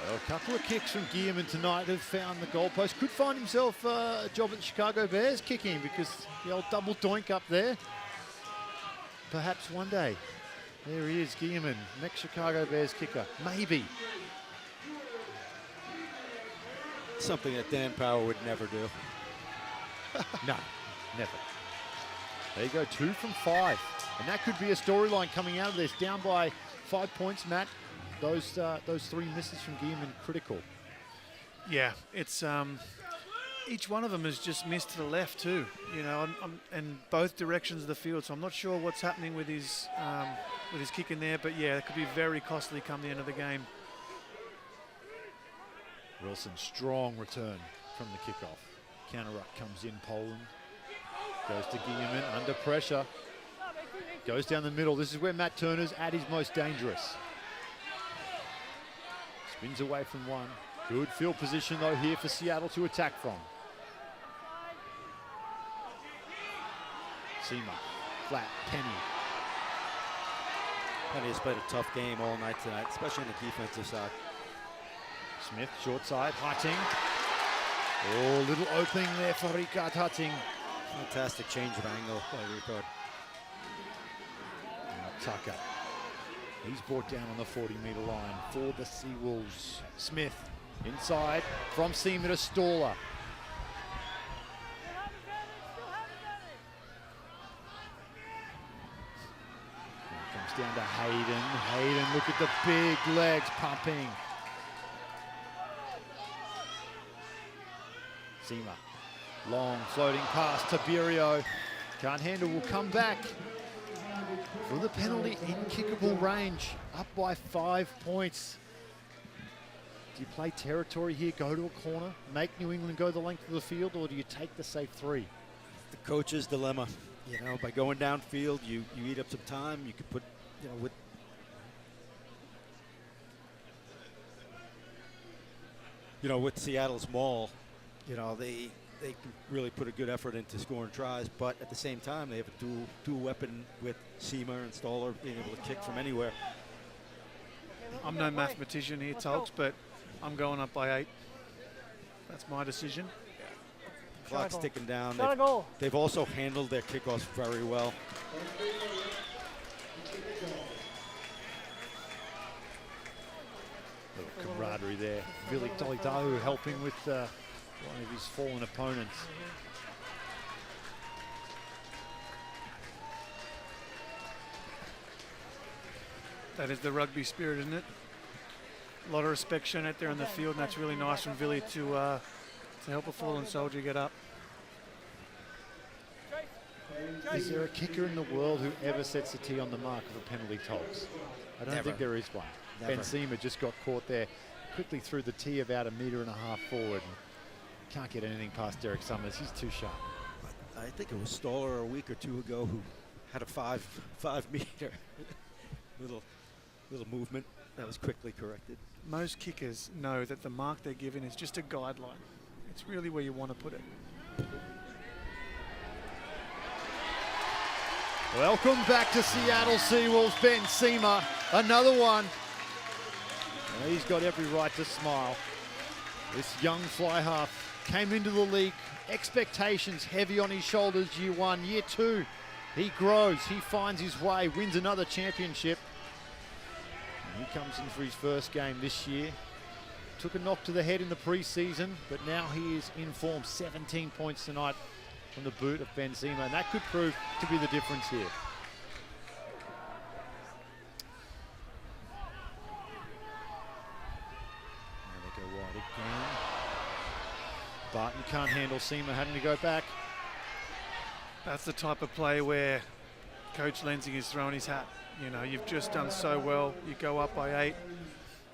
Well, a couple of kicks from Gearman tonight have found the goalpost. Could find himself a job at the Chicago Bears kicking because the old double doink up there. Perhaps one day. There he is, Gearman, next Chicago Bears kicker. Maybe. Something that Dan Power would never do. No, never. There you go, 2 from 5. And that could be a storyline coming out of this. Down by 5 points, Matt. Those 3 misses from Gearman, critical. Yeah, it's each one of them has just missed to the left too, and both directions of the field. So I'm not sure what's happening with his kick in there, but yeah, it could be very costly come the end of the game. Wilson, strong return from the kickoff. Counter-ruck comes in, Poland. Goes to Gearman, under pressure. Goes down the middle. This is where Matt Turner's at his most dangerous. Spins away from one. Good field position though here for Seattle to attack from. Seema, flat, Penny. Penny has played a tough game all night tonight, especially on the defensive side. Smith, short side, Hutting. Oh, little opening there for Ricard Hutting. Fantastic change of angle by Ricard. Tucker. He's brought down on the 40-meter line for the Seawolves. Smith inside from Seema to Staller. Comes down to Hayden. Hayden, look at the big legs pumping. Seema, long floating pass to Birio. Can't handle, will come back for the penalty in kickable range, up by 5 points. Do you play territory here, go to a corner, make New England go the length of the field, or do you take the safe 3? The coach's dilemma. You know, by going downfield, you eat up some time. You could put, you know, with Seattle's maul, you know, they can really put a good effort into scoring tries, but at the same time, they have a dual weapon with Seema and Staller being able to kick from anywhere. I'm no mathematician here, Tolks, but I'm going up by 8. That's my decision. Clock's ticking down. They've also handled their kickoffs very well. Little camaraderie there. Vili Tolitahu helping with one of his fallen opponents. That is the rugby spirit, isn't it? A lot of respect shown out there on the field, and that's really nice from Vili to help a fallen soldier get up. Is there a kicker in the world who ever sets the tee on the mark of a penalty, Tolks? I don't think there is one. Never. Ben Seema just got caught there, quickly threw the tee about 1.5 meters forward. Can't get anything past Derek Summers. He's too sharp. I think it was Staller a week or two ago who had a 5 meter little movement that was quickly corrected. Most kickers know that the mark they're given is just a guideline. It's really where you want to put it. Welcome back to Seattle Seawolves. Ben Seema, another one. Well, he's got every right to smile. This young fly half came into the league, expectations heavy on his shoulders year 1, year 2. He grows, he finds his way, wins another championship. And he comes in for his first game this year. Took a knock to the head in the preseason, but now he is in form. 17 points tonight from the boot of Ben Seema, and that could prove to be the difference here. Now they go wide again. Barton can't handle Seema, having to go back. That's the type of play where Coach Lensing is throwing his hat. You know, you've just done so well. You go up by 8,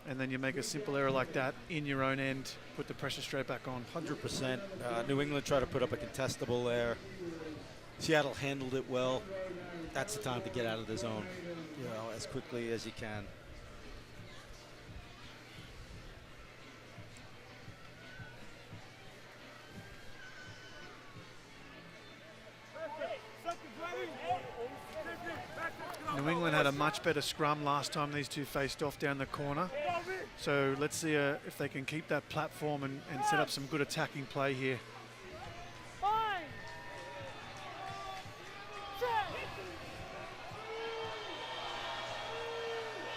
and then you make a simple error like that in your own end, put the pressure straight back on. 100%. New England tried to put up a contestable there. Seattle handled it well. That's the time to get out of the zone, you know, as quickly as you can. New England had a much better scrum last time these two faced off down the corner. So let's see if they can keep that platform and set up some good attacking play here.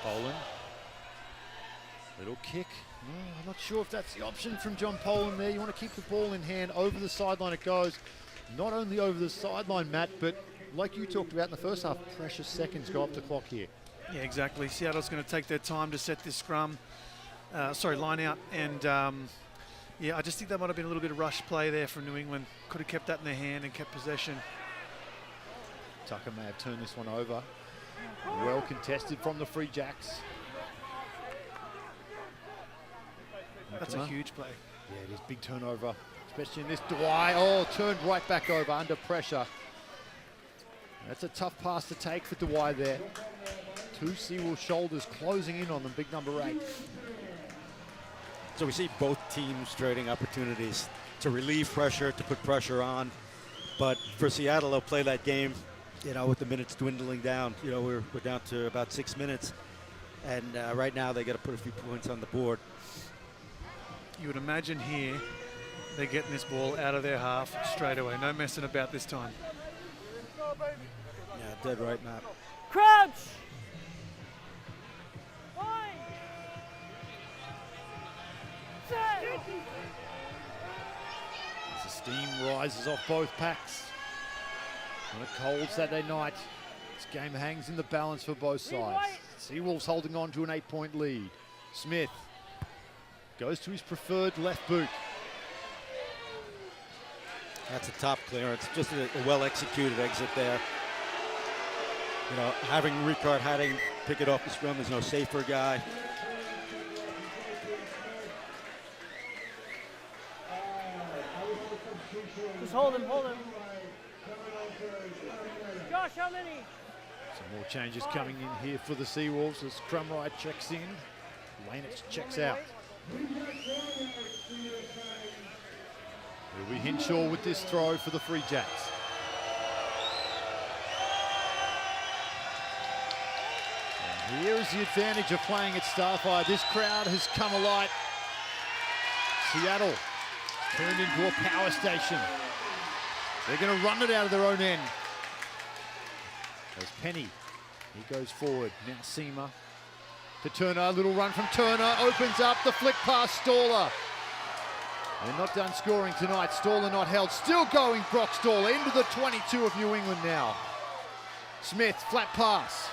Poland. Little kick. No, I'm not sure if that's the option from John Poland there. You want to keep the ball in hand. Over the sideline it goes. Not only over the sideline, Matt, but like you talked about in the first half, precious seconds go up the clock here. Yeah, exactly. Seattle's going to take their time to set this line out. And yeah, I just think that might have been a little bit of rush play there from New England. Could have kept that in their hand and kept possession. Tucker may have turned this one over. Well contested from the Free Jacks. That's a huge play. Yeah, it is big turnover, especially in this Dwight. Oh, turned right back over under pressure. That's a tough pass to take for Dwight there. 2 Seawolves shoulders closing in on them, big number 8. So we see both teams trading opportunities to relieve pressure, to put pressure on. But for Seattle, they'll play that game, you know, with the minutes dwindling down. You know, we're down to about 6 minutes. And right now they got to put a few points on the board. You would imagine here they're getting this ball out of their half straight away. No messing about this time. Yeah, dead right, Matt. Crouch! Line! Set! As the steam rises off both packs. On a cold Saturday night, this game hangs in the balance for both sides. Seawolves holding on to an 8-point lead. Smith goes to his preferred left boot. That's a top clearance, just a well-executed exit there. You know, having Ricard Hadding pick it off the scrum, there's no safer guy. Just hold him, hold him. Josh, how many? Some more changes coming in here for the Seawolves as Crumrye checks in. Lanich checks out. It'll be Hinshaw with this throw for the Free Jacks. And here is the advantage of playing at Starfire. This crowd has come alive. Seattle turned into a power station. They're going to run it out of their own end. There's Penny. He goes forward. Now Seema to Turner. A little run from Turner. Opens up the flick past Staller. They're not done scoring tonight. Staller not held. Still going, Brock Staller into the 22 of New England now. Smith, flat pass.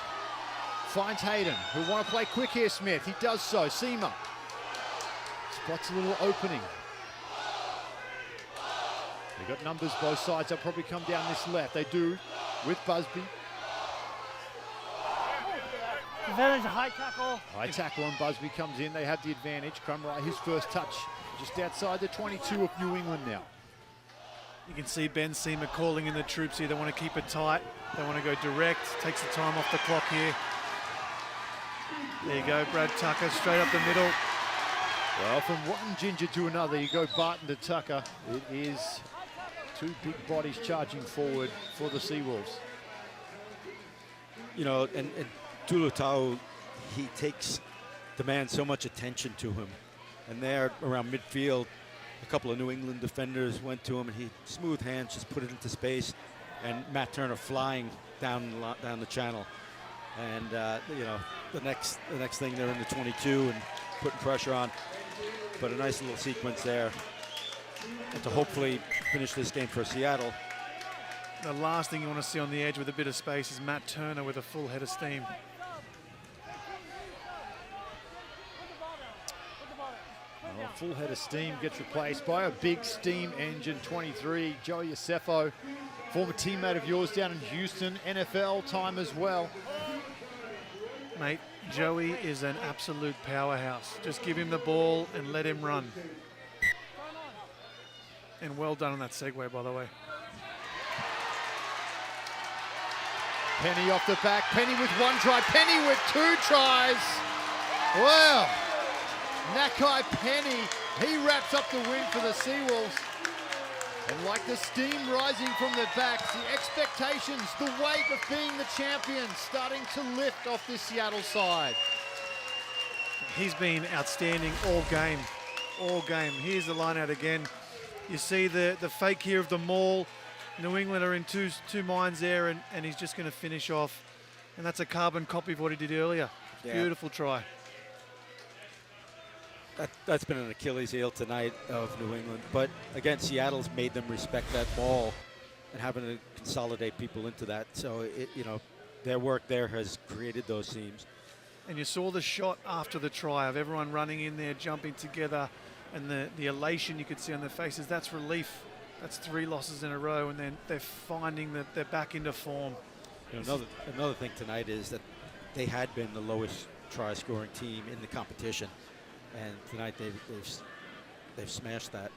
Finds Hayden, who want to play quick here, Smith. He does so. Seema spots a little opening. They've got numbers both sides. They'll probably come down this left. They do with Busby. Advantage, high tackle. High tackle and Busby comes in. They have the advantage. Crumrye, his first touch just outside the 22 of New England now. You can see Ben Seema calling in the troops here. They want to keep it tight. They want to go direct. Takes the time off the clock here. There you go, Brad Tucker straight up the middle. Well, from one ginger to another, you go Barton to Tucker. It is two big bodies charging forward for the Seawolves. You know, and Tulutau, he demands so much attention to him. And there around midfield, a couple of New England defenders went to him and he smooth hands, just put it into space. And Matt Turner flying down the channel. And you know, the next thing they're in the 22 and putting pressure on. But a nice little sequence there to hopefully finish this game for Seattle. The last thing you want to see on the edge with a bit of space is Matt Turner with a full head of steam. Well, a full head of steam gets replaced by a big steam engine 23. Joey Yosefo, former teammate of yours down in Houston, NFL time as well. Mate, Joey is an absolute powerhouse. Just give him the ball and let him run. And well done on that segue, by the way. Penny off the back. Penny with one try. Penny with two tries. Wow. Nakai Penny, he wraps up the win for the Seawolves. And like the steam rising from their backs, the expectations, the weight of being the champions starting to lift off this Seattle side. He's been outstanding all game. All game. Here's the line out again. You see the fake here of the maul. New England are in two minds there, and he's just going to finish off. And that's a carbon copy of what he did earlier. Yeah. Beautiful try. That's been an Achilles heel tonight of New England. But again, Seattle's made them respect that ball and having to consolidate people into that. So, you know, their work there has created those seams. And you saw the shot after the try of everyone running in there, jumping together, and the elation you could see on their faces. That's relief. That's 3 losses in a row, and then they're finding that they're back into form. You know, another thing tonight is that they had been the lowest try-scoring team in the competition. And tonight they've smashed that.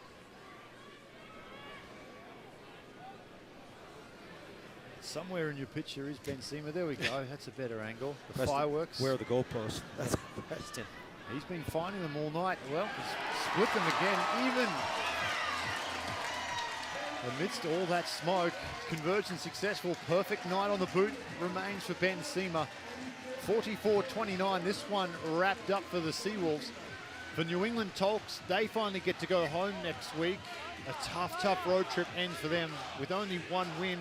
Somewhere in your picture is Ben Seema. There we go. That's a better angle. The Preston, fireworks. Where are the goalposts? That's the question. He's been finding them all night. Well, he's split them again, even amidst all that smoke. Conversion successful, perfect night on the boot remains for Ben Seamer. 44-29, this one wrapped up for the Seawolves. For New England Tolks, they finally get to go home next week. A tough road trip ends for them with only one win.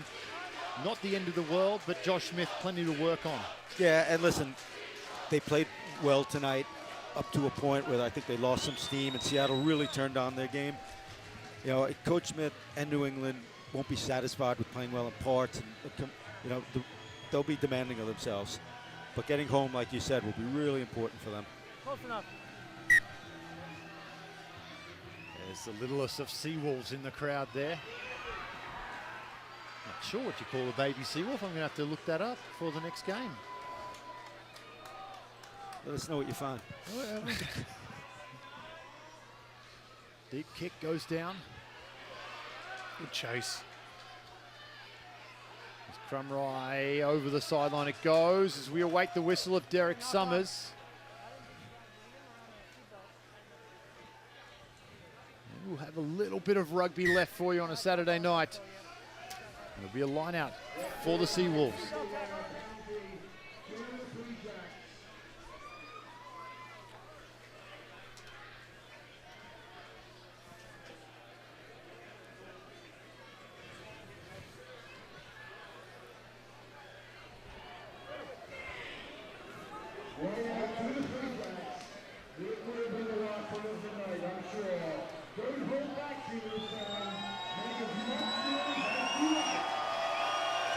Not the end of the world, but Josh Smith, plenty to work on. Yeah, and listen, they played well tonight up to a point where I think they lost some steam, and Seattle really turned on their game. You know, Coach Smith and New England won't be satisfied with playing well in parts, and you know, they'll be demanding of themselves. But getting home, like you said, will be really important for them. Close enough. There's the littlest of Seawolves in the crowd there. Not sure what you call a baby Seawolf. I'm going to have to look that up for the next game. Let us know what you find. Deep kick goes down. Good chase. Crumry over the sideline it goes as we await the whistle of Derek Summers. And we'll have a little bit of rugby left for you on a Saturday night. It'll be a line out for the Seawolves.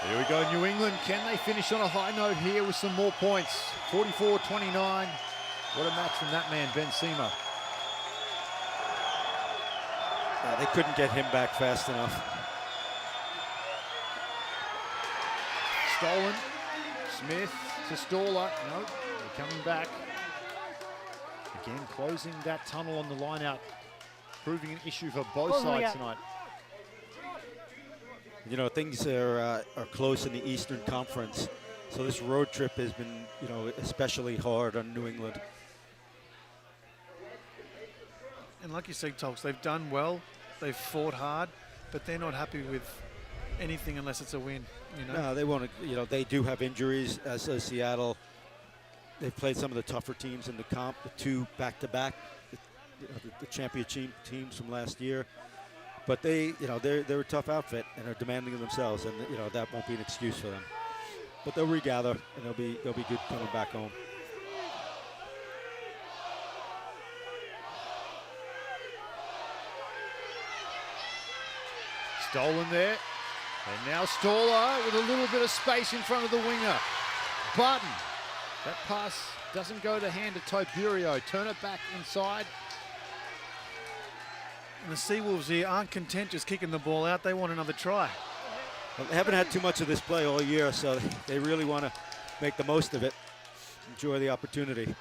Here we go, New England. Can they finish on a high note here with some more points? 44-29. What a match from that man, Ben Seamer. They couldn't get him back fast enough. Stolen. Smith to Staller. No, they're coming back. Again, closing that tunnel on the line out. Proving an issue for both sides tonight. You know, things are close in the Eastern Conference, so this road trip has been, you know, especially hard on New England. And like you said, Tolks, they've done well. They've fought hard, but they're not happy with anything unless it's a win. You know? No, they want to. You know, they do have injuries, as does Seattle. They've played some of the tougher teams in the comp, the two back-to-back, the championship teams from last year. But they, you know, they're a tough outfit and are demanding of themselves, and you know that won't be an excuse for them. But they'll regather and they'll be good coming back home. Stolen there. And now Staller with a little bit of space in front of the winger. Button. That pass doesn't go to hand to Topurio. Turn it back inside. And the Seawolves here aren't content just kicking the ball out. They want another try. Well, they haven't had too much of this play all year, so they really want to make the most of it. Enjoy the opportunity. I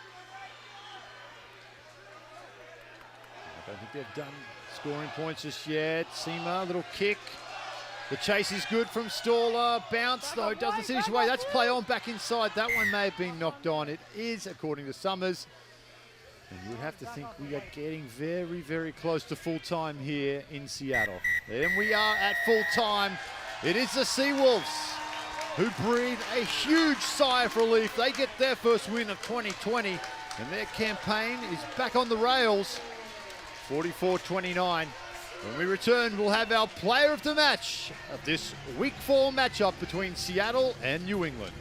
don't think they've done scoring points just yet. Seamer, little kick. The chase is good from Staller. Bounce, though, doesn't see his way. That's play on back inside. That one may have been knocked on. It is, according to Summers. And you would have to think we are getting very, very close to full time here in Seattle. And we are at full time. It is the Seawolves who breathe a huge sigh of relief. They get their first win of 2020, and their campaign is back on the rails. 44-29. When we return, we'll have our player of the match of this Week 4 matchup between Seattle and New England.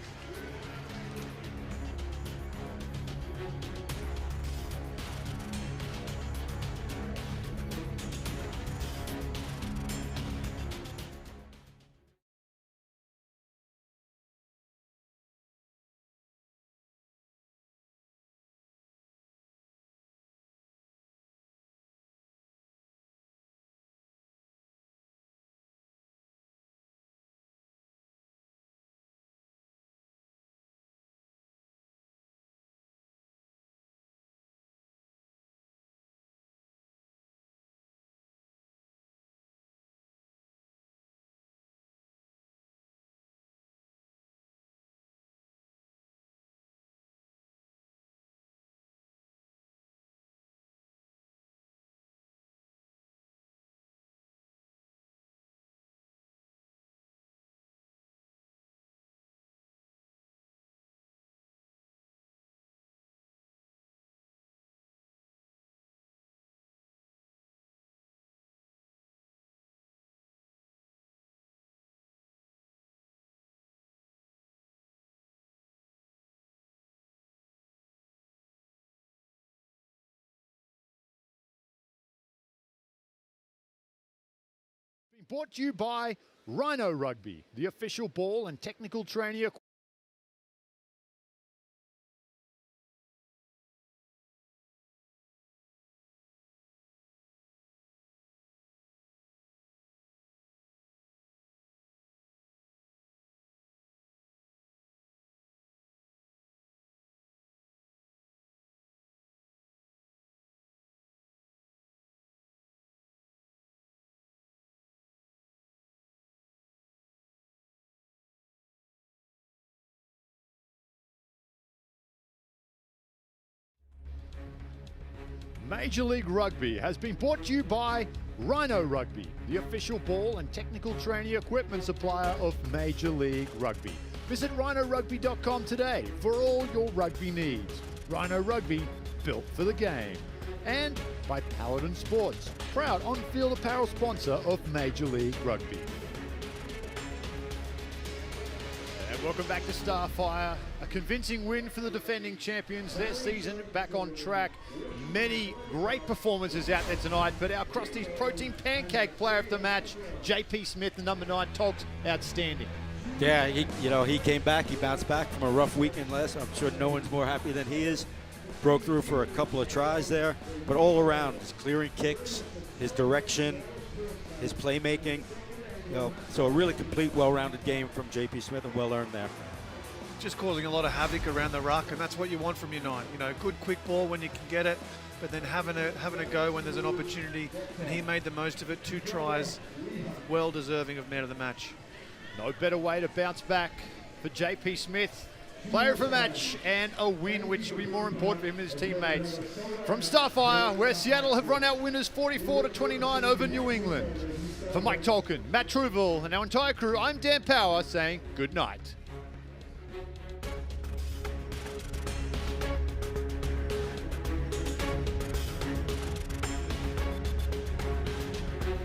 brought to you by Rhino Rugby, the official ball and technical training. Major League Rugby has been brought to you by Rhino Rugby, the official ball and technical training equipment supplier of Major League Rugby. Visit rhinorugby.com today for all your rugby needs. Rhino Rugby, built for the game. And by Paladin Sports, proud on-field apparel sponsor of Major League Rugby. And welcome back to Starfire. A convincing win for the defending champions. Their season back on track. Many great performances out there tonight, but our Krusty's Protein Pancake player of the match, JP Smith, the number 9 Togs, outstanding. Yeah, he came back. He bounced back from a rough weekend last. I'm sure no one's more happy than he is. Broke through for a couple of tries there, but all around, his clearing kicks, his direction, his playmaking. So a really complete, well-rounded game from JP Smith, and well earned there. Just causing a lot of havoc around the ruck, and that's what you want from your 9. Good quick ball when you can get it, but then having a go when there's an opportunity, and he made the most of it. 2 tries, well deserving of man of the match. No better way to bounce back for JP Smith. Player of the match and a win, which will be more important for him and his teammates. From Starfire, where Seattle have run out winners 44-29 over New England. For Mike Tolkien, Matt Truville, and our entire crew, I'm Dan Power saying good night.